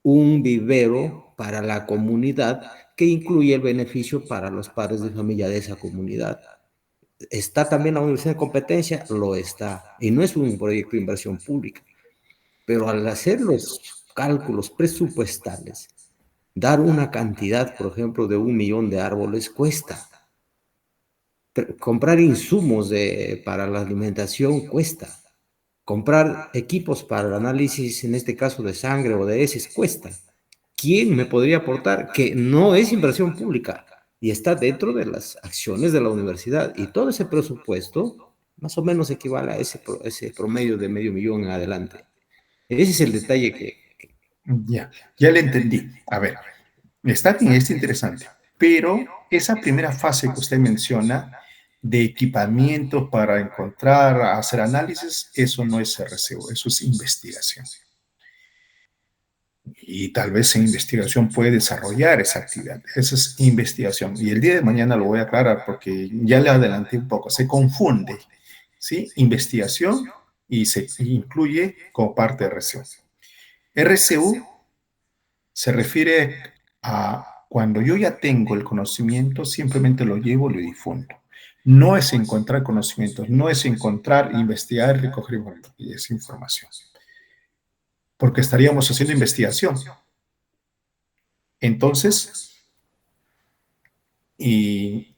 un vivero para la comunidad que incluye el beneficio para los padres de familia de esa comunidad. ¿Está también la universidad de competencia? Lo está. Y no es un proyecto de inversión pública. Pero al hacer los cálculos presupuestales, dar una cantidad, por ejemplo, de 1 millón de árboles cuesta. Comprar insumos para la alimentación cuesta. Comprar equipos para el análisis, en este caso de sangre o de heces, cuesta. ¿Quién me podría aportar? Que no es inversión pública y está dentro de las acciones de la universidad. Y todo ese presupuesto más o menos equivale a ese promedio de 500.000 en adelante. Ese es el detalle que... Ya le entendí. A ver, está bien, es interesante. Pero esa primera fase que usted menciona de equipamiento para encontrar, hacer análisis, eso no es RCU, eso es investigación. Y tal vez en investigación puede desarrollar esa actividad. Esa es investigación. Y el día de mañana lo voy a aclarar porque ya le adelanté un poco. Se confunde, ¿sí? Investigación y se incluye como parte de RCU. RCU se refiere a cuando yo ya tengo el conocimiento, simplemente lo llevo y lo difundo. No es encontrar conocimientos, no es encontrar, investigar, recoger esa información. Porque estaríamos haciendo investigación. Entonces, y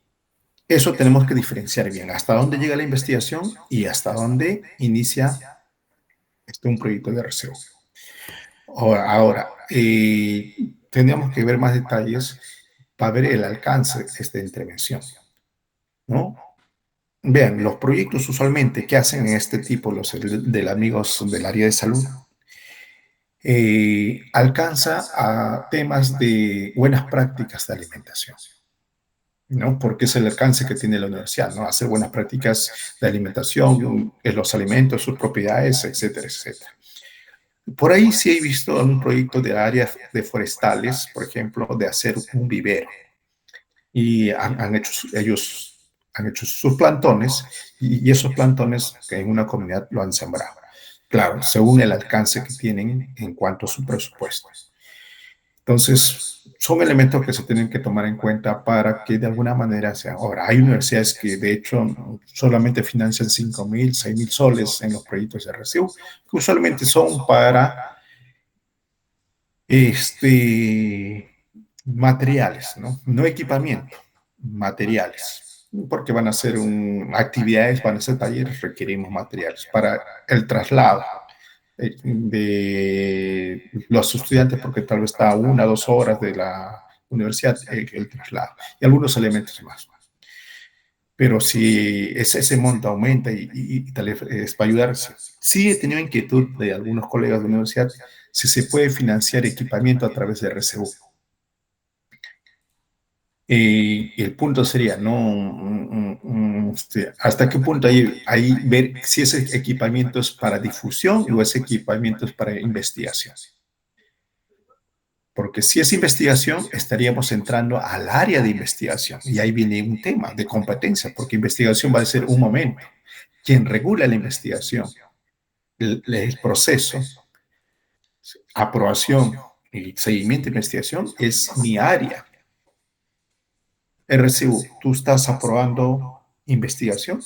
eso tenemos que diferenciar bien. Hasta dónde llega la investigación y hasta dónde inicia un proyecto de RCU. Ahora tendríamos que ver más detalles para ver el alcance de esta intervención, ¿no? Vean, los proyectos usualmente que hacen en este tipo, los de amigos del área de salud, alcanza a temas de buenas prácticas de alimentación, ¿no? Porque es el alcance que tiene la universidad, ¿no? Hacer buenas prácticas de alimentación, los alimentos, sus propiedades, etcétera, etcétera. Por ahí sí he visto un proyecto de áreas de forestales, por ejemplo, de hacer un vivero. y ellos han hecho sus plantones y esos plantones que en una comunidad lo han sembrado. Claro, según el alcance que tienen en cuanto a su presupuesto. Entonces, son elementos que se tienen que tomar en cuenta para que de alguna manera sea. Ahora, hay universidades que de hecho solamente financian 5.000, 6.000 soles en los proyectos de RCU, que usualmente son para materiales, no equipamiento, materiales, porque van a ser actividades, van a ser talleres, requerimos materiales para el traslado de los estudiantes, porque tal vez está a 1 o 2 horas de la universidad el traslado, y algunos elementos más. Pero si ese monto aumenta y tal vez es para ayudarse. Sí he tenido inquietud de algunos colegas de la universidad si se puede financiar equipamiento a través de RCU. El punto sería, ¿hasta qué punto ahí ver si ese equipamiento es para difusión o ese equipamiento es para investigación? Porque si es investigación, estaríamos entrando al área de investigación. Y ahí viene un tema de competencia, porque investigación va a ser un momento. Quien regula la investigación, el proceso, aprobación y seguimiento de investigación es mi área. RCU, tú estás aprobando investigación.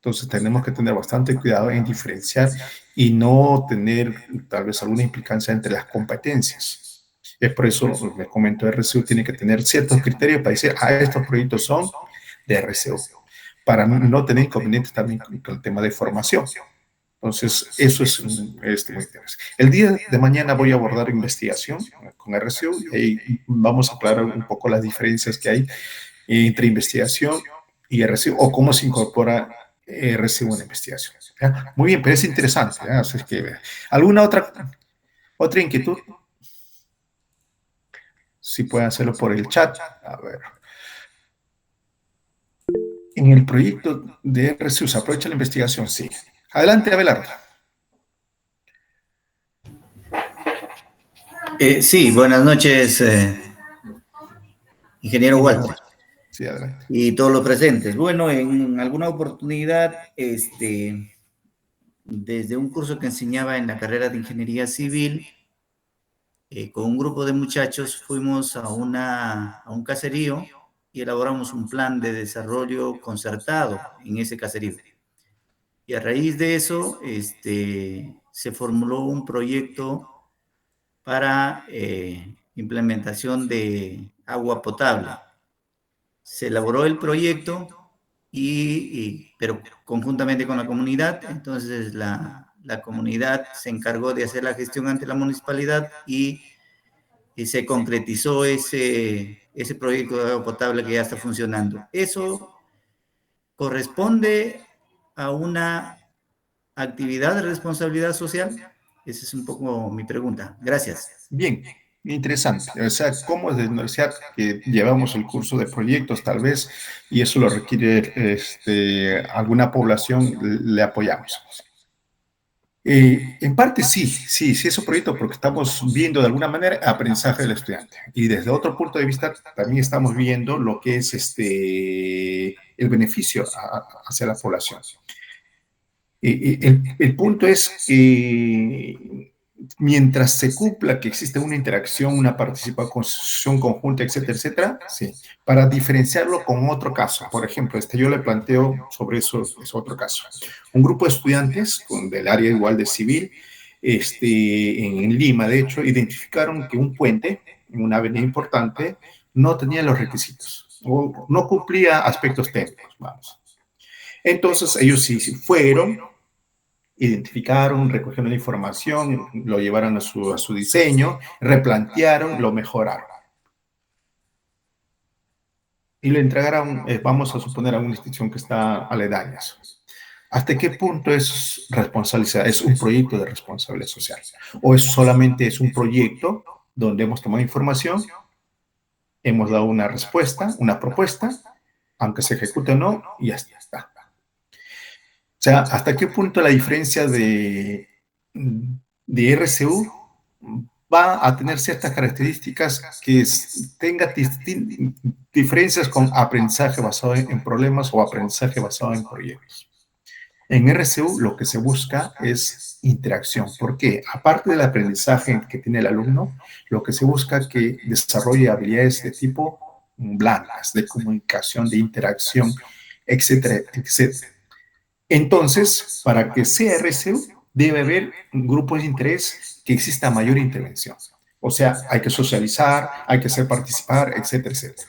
Entonces tenemos que tener bastante cuidado en diferenciar y no tener tal vez alguna implicancia entre las competencias. Es por eso, les comento, RCU tiene que tener ciertos criterios para decir, estos proyectos son de RCU, para no tener inconvenientes también con el tema de formación. Entonces, eso es muy interesante. El día de mañana voy a abordar investigación con RCU y vamos a aclarar un poco las diferencias que hay entre investigación y RCU, o cómo se incorpora RCU en la investigación. ¿Ya? Muy bien, pero es interesante. ¿Ya? Así que, ¿alguna otra inquietud? Si pueden hacerlo por el chat. A ver. En el proyecto de RCU, ¿se aprovecha la investigación? Sí. Adelante, Abelardo. Sí, buenas noches, ingeniero Walter. Sí, adelante. Y todos los presentes. Bueno, en alguna oportunidad, desde un curso que enseñaba en la carrera de Ingeniería Civil, con un grupo de muchachos fuimos a un caserío y elaboramos un plan de desarrollo concertado en ese caserío. Y a raíz de eso, se formuló un proyecto para implementación de agua potable. Se elaboró el proyecto, pero conjuntamente con la comunidad. Entonces la comunidad se encargó de hacer la gestión ante la municipalidad y se concretizó ese proyecto de agua potable que ya está funcionando. Eso corresponde a una actividad de responsabilidad social. Esa es un poco mi pregunta. Gracias. Bien, interesante. O sea, cómo desde la universidad que llevamos el curso de proyectos, tal vez, y eso lo requiere alguna población, le apoyamos. En parte sí es un proyecto porque estamos viendo de alguna manera aprendizaje del estudiante. Y desde otro punto de vista también estamos viendo lo que es el beneficio hacia la población. El punto es que mientras se cumpla que existe una interacción, una participación conjunta, etcétera, etcétera, sí, para diferenciarlo con otro caso. Por ejemplo, yo le planteo sobre eso, es otro caso. Un grupo de estudiantes del área igual de civil, en Lima, de hecho, identificaron que un puente, en una avenida importante, no tenía los requisitos, o no cumplía aspectos técnicos, vamos. Entonces, ellos sí fueron, identificaron, recogieron la información, lo llevaron a su diseño, replantearon, lo mejoraron. Y lo entregaron, vamos a suponer, a una institución que está aledaña. ¿Hasta qué punto es responsabilidad? ¿Es un proyecto de responsabilidad social? ¿O solamente es un proyecto donde hemos tomado información, hemos dado una respuesta, una propuesta, aunque se ejecute o no, y ya está? O sea, ¿hasta qué punto la diferencia de RCU va a tener ciertas características que tenga diferencias con aprendizaje basado en problemas o aprendizaje basado en proyectos. En RCU lo que se busca es interacción. ¿Por qué? Aparte del aprendizaje que tiene el alumno, lo que se busca es que desarrolle habilidades de tipo blandas, de comunicación, de interacción, etcétera, etcétera. Entonces, para que sea RCU, debe haber un grupo de interés que exista mayor intervención. O sea, hay que socializar, hay que hacer participar, etcétera, etcétera.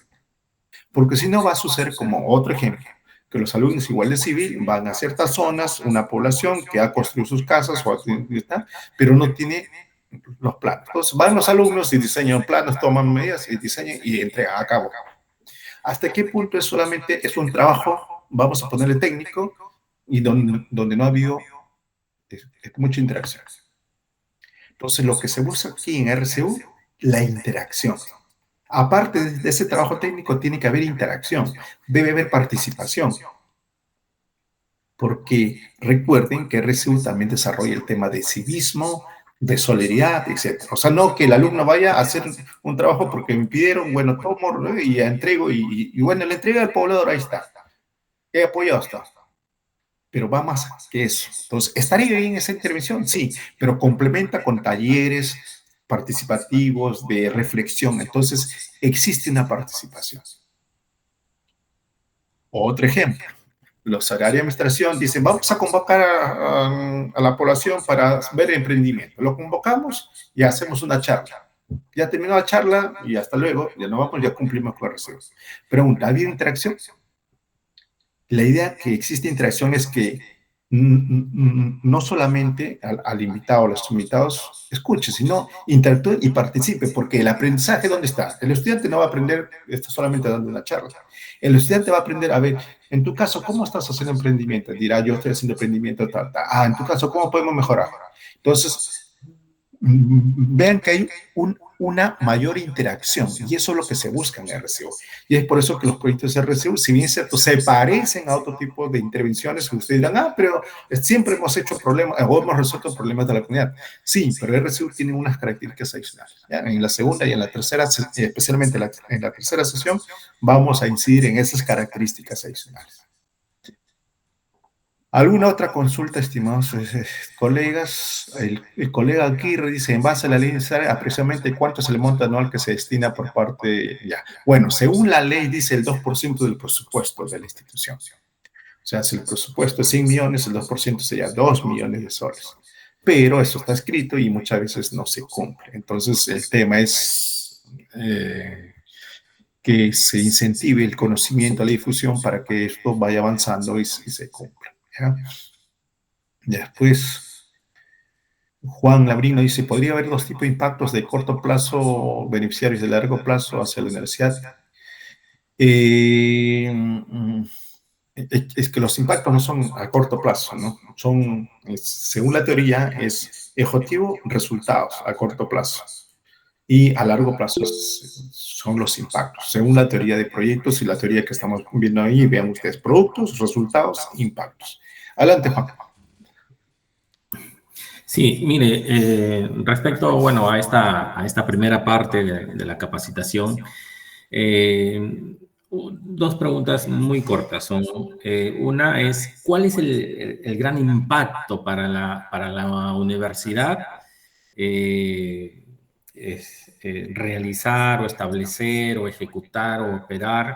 Porque si no va a suceder como otro ejemplo, que los alumnos igual de civil van a ciertas zonas, una población que ha construido sus casas, pero no tiene los planos. Entonces van los alumnos y diseñan planos, toman medidas y diseñan y entregan a cabo. ¿Hasta qué punto es solamente es un trabajo, vamos a ponerle técnico, y donde no ha habido mucha interacción? Entonces lo que se busca aquí en RCU, la interacción. Aparte de ese trabajo técnico, tiene que haber interacción, debe haber participación. Porque recuerden que RCU también desarrolla el tema de civismo, de solidaridad, etc. O sea, no que el alumno vaya a hacer un trabajo porque me pidieron, bueno, tomo y ya entrego, y bueno, la entrega del poblador, ahí está. He apoyado hasta. Pero va más que eso. Entonces, ¿estaría bien esa intervención? Sí, pero complementa con talleres participativos, de reflexión. Entonces, existe una participación. Otro ejemplo, los áreas de administración dicen, vamos a convocar a la población para ver emprendimiento. Lo convocamos y hacemos una charla. Ya terminó la charla y hasta luego, ya no vamos, ya cumplimos con el RCU. Pregunta, ¿ha habido interacción? La idea que existe interacción es que no solamente al invitado o los invitados escuche, sino interactúe y participe, porque el aprendizaje, ¿dónde está? El estudiante no va a aprender esto solamente dando una charla. El estudiante va a aprender, a ver, en tu caso, ¿cómo estás haciendo emprendimiento? Dirá, yo estoy haciendo emprendimiento, tal, tal. Ah, en tu caso, ¿cómo podemos mejorar? Entonces, vean que hay una mayor interacción, y eso es lo que se busca en RCU. Y es por eso que los proyectos de RCU, si bien es cierto, se parecen a otro tipo de intervenciones, que ustedes dirán, ah, pero siempre hemos hecho problemas, o hemos resuelto problemas de la comunidad. Sí, pero RCU tiene unas características adicionales. ¿Ya? En la segunda y en la tercera, especialmente en la tercera sesión, vamos a incidir en esas características adicionales. ¿Alguna otra consulta, estimados colegas? El colega Aguirre dice, en base a la ley necesaria, precisamente cuánto es el monto anual que se destina por parte, ya. Bueno, según la ley dice el 2% del presupuesto de la institución. O sea, si el presupuesto es 100 millones, el 2% sería 2 millones de soles. Pero eso está escrito y muchas veces no se cumple. Entonces, el tema es que se incentive el conocimiento, la difusión para que esto vaya avanzando y se cumpla. ¿Ya? Después, Juan Labrino dice, ¿podría haber dos tipos de impactos de corto plazo, beneficiarios de largo plazo hacia la universidad? Es que los impactos no son a corto plazo, ¿no? Son, según la teoría, es objetivo, resultados a corto plazo. Y a largo plazo son los impactos, según la teoría de proyectos y la teoría que estamos viendo ahí. Vean ustedes, productos, resultados, impactos. Adelante, Juan. Sí, mire, respecto, bueno, a esta primera parte de la capacitación, dos preguntas muy cortas son. Una es, ¿cuál es el gran impacto para la universidad realizar o establecer o ejecutar o operar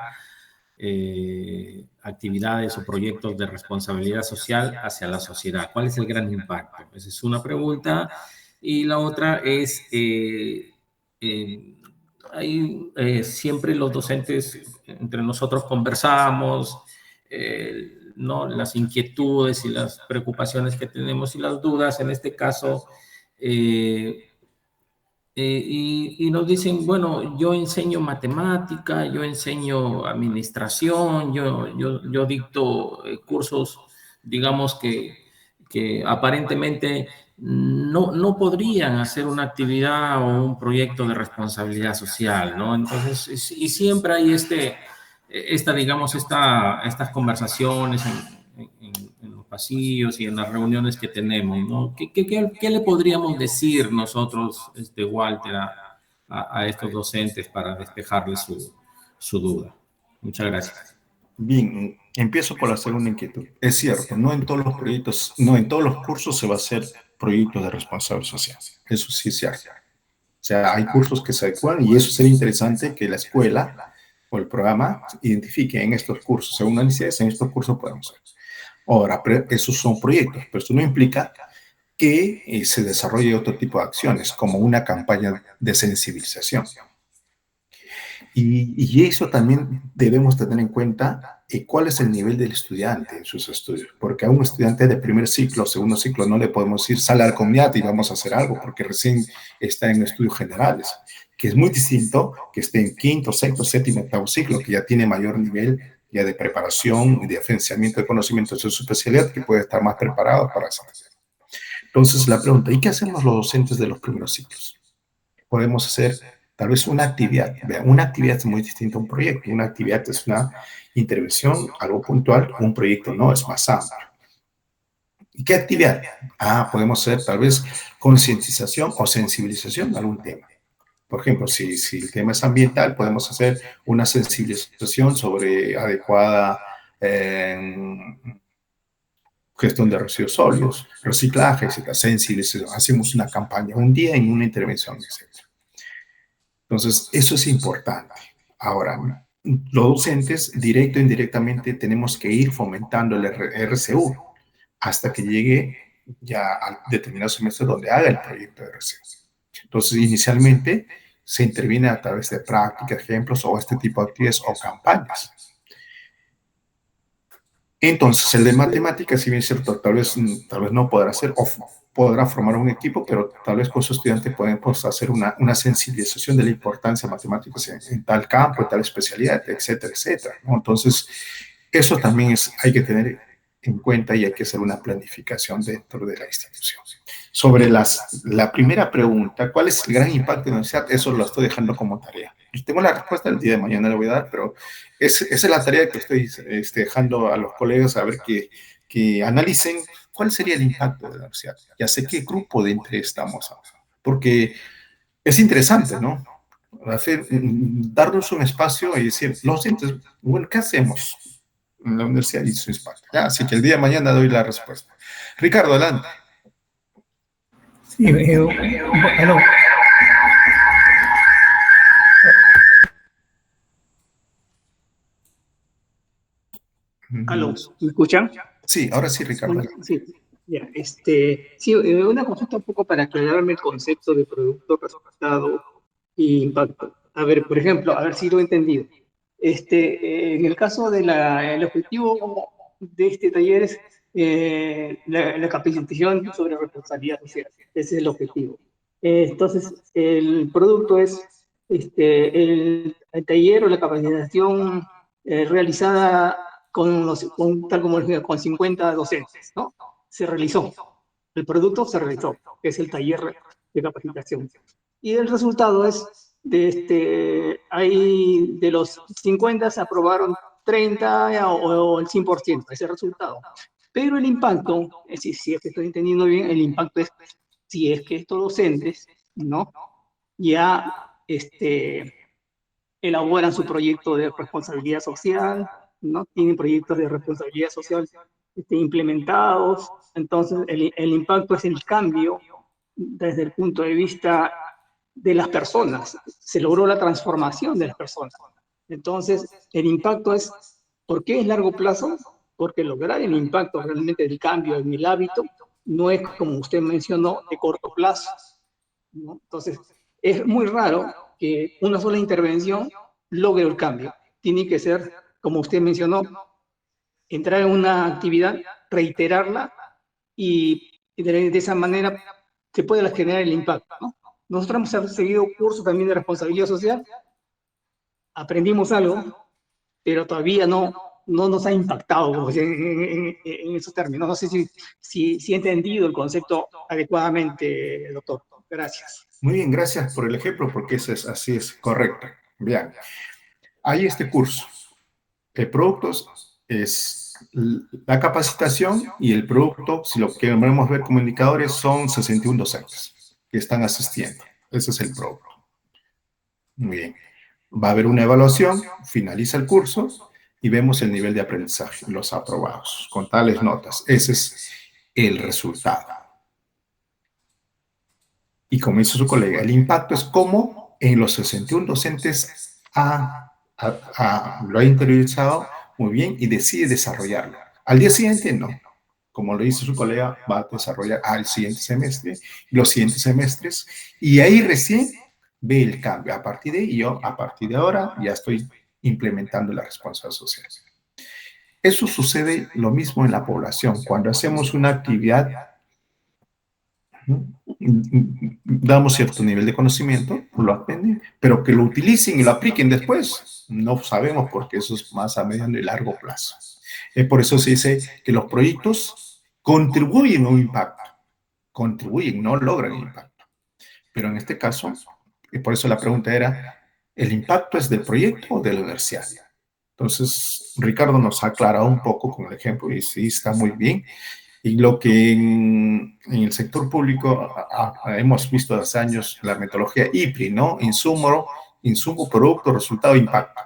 actividades o proyectos de responsabilidad social hacia la sociedad? ¿Cuál es el gran impacto? Esa es una pregunta. Y la otra es, siempre los docentes entre nosotros conversamos, ¿no? Las inquietudes y las preocupaciones que tenemos y las dudas, en este caso, y nos dicen, bueno, yo enseño matemática, yo enseño administración, yo dicto cursos, digamos que aparentemente no podrían hacer una actividad o un proyecto de responsabilidad social, ¿no? Entonces, y siempre hay digamos, estas conversaciones en los pasillos y en las reuniones que tenemos, ¿no? ¿Qué le podríamos decir nosotros, Walter, a estos docentes para despejarles su duda? Muchas gracias. Bien, empiezo por la segunda inquietud. Es cierto, no en todos los proyectos, no en todos los cursos se va a hacer proyectos de responsabilidad social. Eso sí es cierto. O sea, hay cursos que se adecuan y eso sería interesante que la escuela o el programa identifique en estos cursos, según la necesidad, en estos cursos podemos hacer. Ahora, esos son proyectos, pero esto no implica que se desarrolle otro tipo de acciones, como una campaña de sensibilización. Y eso también debemos tener en cuenta cuál es el nivel del estudiante en sus estudios, porque a un estudiante de primer ciclo, segundo ciclo, no le podemos decir, sale a la comunidad y vamos a hacer algo, porque recién está en estudios generales, que es muy distinto que esté en quinto, sexto, séptimo, octavo ciclo, que ya tiene mayor nivel ya de preparación y de afianzamiento de conocimientos de su especialidad, que puede estar más preparado para hacer. Entonces, la pregunta, ¿y qué hacemos los docentes de los primeros ciclos? Podemos hacer tal vez una actividad. Vean, una actividad es muy distinta a un proyecto. Una actividad es una intervención, algo puntual. Un proyecto no, es más amplio. ¿Y qué actividad? Podemos hacer tal vez concientización o sensibilización de algún tema. Por ejemplo, si el tema es ambiental, podemos hacer una sensibilización sobre adecuada gestión de residuos sólidos, reciclaje, etc. Sensibilización. Hacemos una campaña un día en una intervención, etc. Entonces, eso es importante. Ahora, los docentes, directo e indirectamente, tenemos que ir fomentando el RCU hasta que llegue ya al determinado semestre donde haga el proyecto de RCU. Entonces, inicialmente, se interviene a través de prácticas, ejemplos o este tipo de actividades o campañas. Entonces, el de matemáticas, si bien es cierto, tal vez no podrá hacer, o podrá formar un equipo, pero tal vez con su estudiante podemos hacer una sensibilización de la importancia de matemáticas en tal campo, en tal especialidad, etcétera, etcétera, ¿no? Entonces, eso también hay que tener en cuenta y hay que hacer una planificación dentro de la institución. Sobre la primera pregunta, ¿cuál es el gran impacto de la universidad? Eso lo estoy dejando como tarea. Tengo la respuesta el día de mañana, le voy a dar, pero esa es la tarea que estoy dejando a los colegas a ver que analicen cuál sería el impacto de la universidad. Ya sé qué grupo de interés estamos hablando, porque es interesante, ¿no? Darnos un espacio y decir, los docentes, bueno, ¿qué hacemos en la universidad y su impacto? ¿Ya? Así que el día de mañana doy la respuesta. Ricardo, adelante. Sí, bueno. ¿Aló? ¿Me escuchan? Sí, ahora sí, Ricardo. Sí, ya, sí, una consulta un poco para aclararme el concepto de producto, resultado y impacto. A ver, por ejemplo, a ver si lo he entendido. En el caso del objetivo de este taller es la capacitación sobre responsabilidad social. Ese es el objetivo. Entonces, el producto es el taller o la capacitación realizada tal como decía, con 50 docentes, ¿no? Se realizó. El producto se realizó, que es el taller de capacitación. Y el resultado es, de los 50 se aprobaron 30 o el 100%, ese el Pero el impacto, si es que estoy entendiendo bien, el impacto es si es que estos docentes, ¿no? Ya elaboran su proyecto de responsabilidad social, ¿no? Tienen proyectos de responsabilidad social implementados, entonces el impacto es el cambio desde el punto de vista de las personas, se logró la transformación de las personas. Entonces, el impacto es, ¿por qué es largo plazo? Porque lograr el impacto realmente del cambio en el hábito no es, como usted mencionó, de corto plazo, ¿no? Entonces, es muy raro que una sola intervención logre el cambio. Tiene que ser, como usted mencionó, entrar en una actividad, reiterarla y de esa manera se puede generar el impacto, ¿no? Nosotros hemos seguido cursos también de responsabilidad social, aprendimos algo, pero todavía no nos ha impactado en esos términos. No sé si he entendido el concepto adecuadamente, doctor. Gracias. Muy bien, gracias por el ejemplo, porque así es correcto. Bien, hay este curso. El producto es la capacitación y el producto, si lo queremos ver como indicadores, son 61 docentes que están asistiendo. Ese es el producto. Muy bien. Va a haber una evaluación, finaliza el curso y vemos el nivel de aprendizaje, los aprobados, con tales notas. Ese es el resultado. Y como dice su colega, el impacto es cómo en los 61 docentes lo ha interiorizado muy bien y decide desarrollarlo. Al día siguiente, no. Como lo dice su colega, va a desarrollar al siguiente semestre, los siguientes semestres, y ahí recién ve el cambio. A partir de ahí, yo, a partir de ahora, ya estoy implementando la responsabilidad social. Eso sucede lo mismo en la población. Cuando hacemos una actividad, damos cierto nivel de conocimiento, lo aprenden, pero que lo utilicen y lo apliquen después, no sabemos, porque eso es más a mediano y largo plazo. Por eso se dice que los proyectos contribuyen a un impacto, contribuyen, no logran impacto. Pero en este caso, y por eso la pregunta era, ¿el impacto es del proyecto o de la universidad? Entonces, Ricardo nos ha aclarado un poco con el ejemplo y sí, está muy bien. Y lo que en el sector público hemos visto hace años, la metodología IPRI, ¿no? Insumo, producto, resultado, impacto.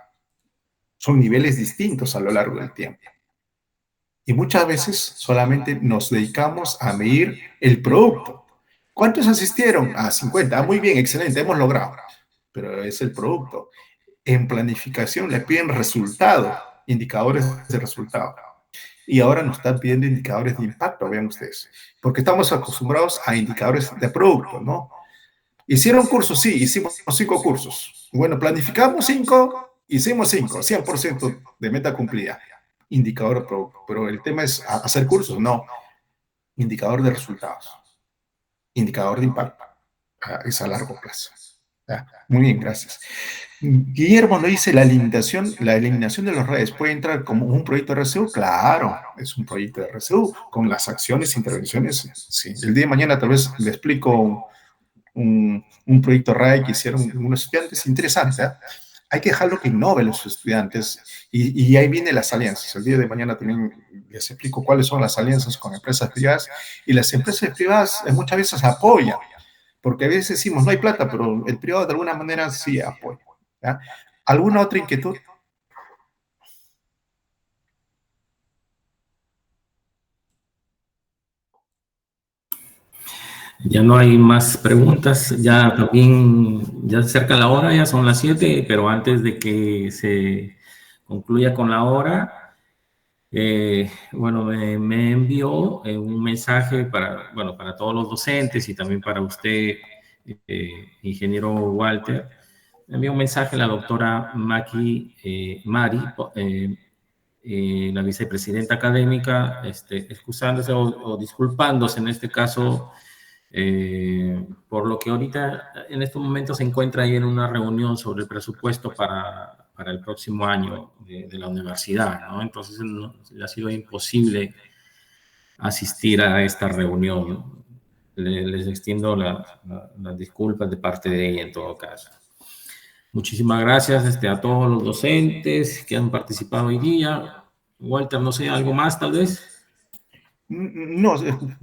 Son niveles distintos a lo largo del tiempo. Y muchas veces solamente nos dedicamos a medir el producto. ¿Cuántos asistieron? 50. Muy bien, excelente, hemos logrado. Pero es el producto. En planificación le piden resultado, indicadores de resultado. Y ahora nos están pidiendo indicadores de impacto, vean ustedes. Porque estamos acostumbrados a indicadores de producto, ¿no? ¿Hicieron cursos? Sí, hicimos 5 cursos. Bueno, planificamos 5, hicimos 5, 100% de meta cumplida. Indicador de producto. Pero el tema es hacer cursos, no. Indicador de resultados. Indicador de impacto. Es a largo plazo. Muy bien, gracias. Guillermo lo dice, la eliminación de las redes puede entrar como un proyecto de RSU. Claro, es un proyecto de RSU con las acciones, intervenciones. Sí. El día de mañana tal vez le explico un proyecto RAI que hicieron unos estudiantes interesante. Hay que dejarlo que innoven los estudiantes y ahí vienen las alianzas. El día de mañana también les explico cuáles son las alianzas con empresas privadas, y las empresas privadas muchas veces apoyan, porque a veces decimos no hay plata, pero el privado de alguna manera sí apoya. ¿Ya? ¿Alguna otra inquietud? Ya no hay más preguntas, ya también, ya se acerca la hora, ya son las 7, pero antes de que se concluya con la hora, bueno, me envió un mensaje para todos los docentes y también para usted, ingeniero Walter. Me envió un mensaje la doctora Mari, la vicepresidenta académica, excusándose o disculpándose en este caso, por lo que ahorita en este momento se encuentra ahí en una reunión sobre el presupuesto para el próximo año de la universidad, ¿no? Entonces le ha sido imposible asistir a esta reunión. Les extiendo las disculpas de parte de ella en todo caso. Muchísimas gracias a todos los docentes que han participado hoy día. Walter, no sé, ¿algo más tal vez? No,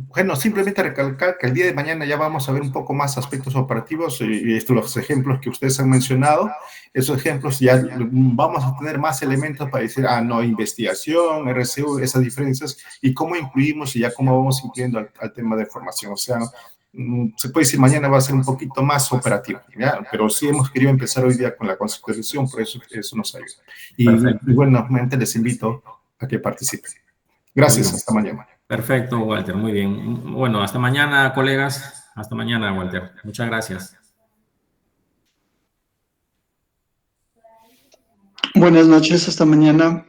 bueno, simplemente recalcar que el día de mañana ya vamos a ver un poco más aspectos operativos y los ejemplos que ustedes han mencionado, esos ejemplos ya vamos a tener más elementos para decir, no, investigación, RSU, esas diferencias y cómo incluimos y ya cómo vamos incluyendo al tema de formación. O sea, se puede decir mañana va a ser un poquito más operativo, ¿ya? Pero sí hemos querido empezar hoy día con la constitución, por eso nos ayuda. Y bueno, nuevamente les invito a que participen. Gracias, hasta mañana. Perfecto, Walter, muy bien. Bueno, hasta mañana, colegas. Hasta mañana, Walter. Muchas gracias. Buenas noches, hasta mañana.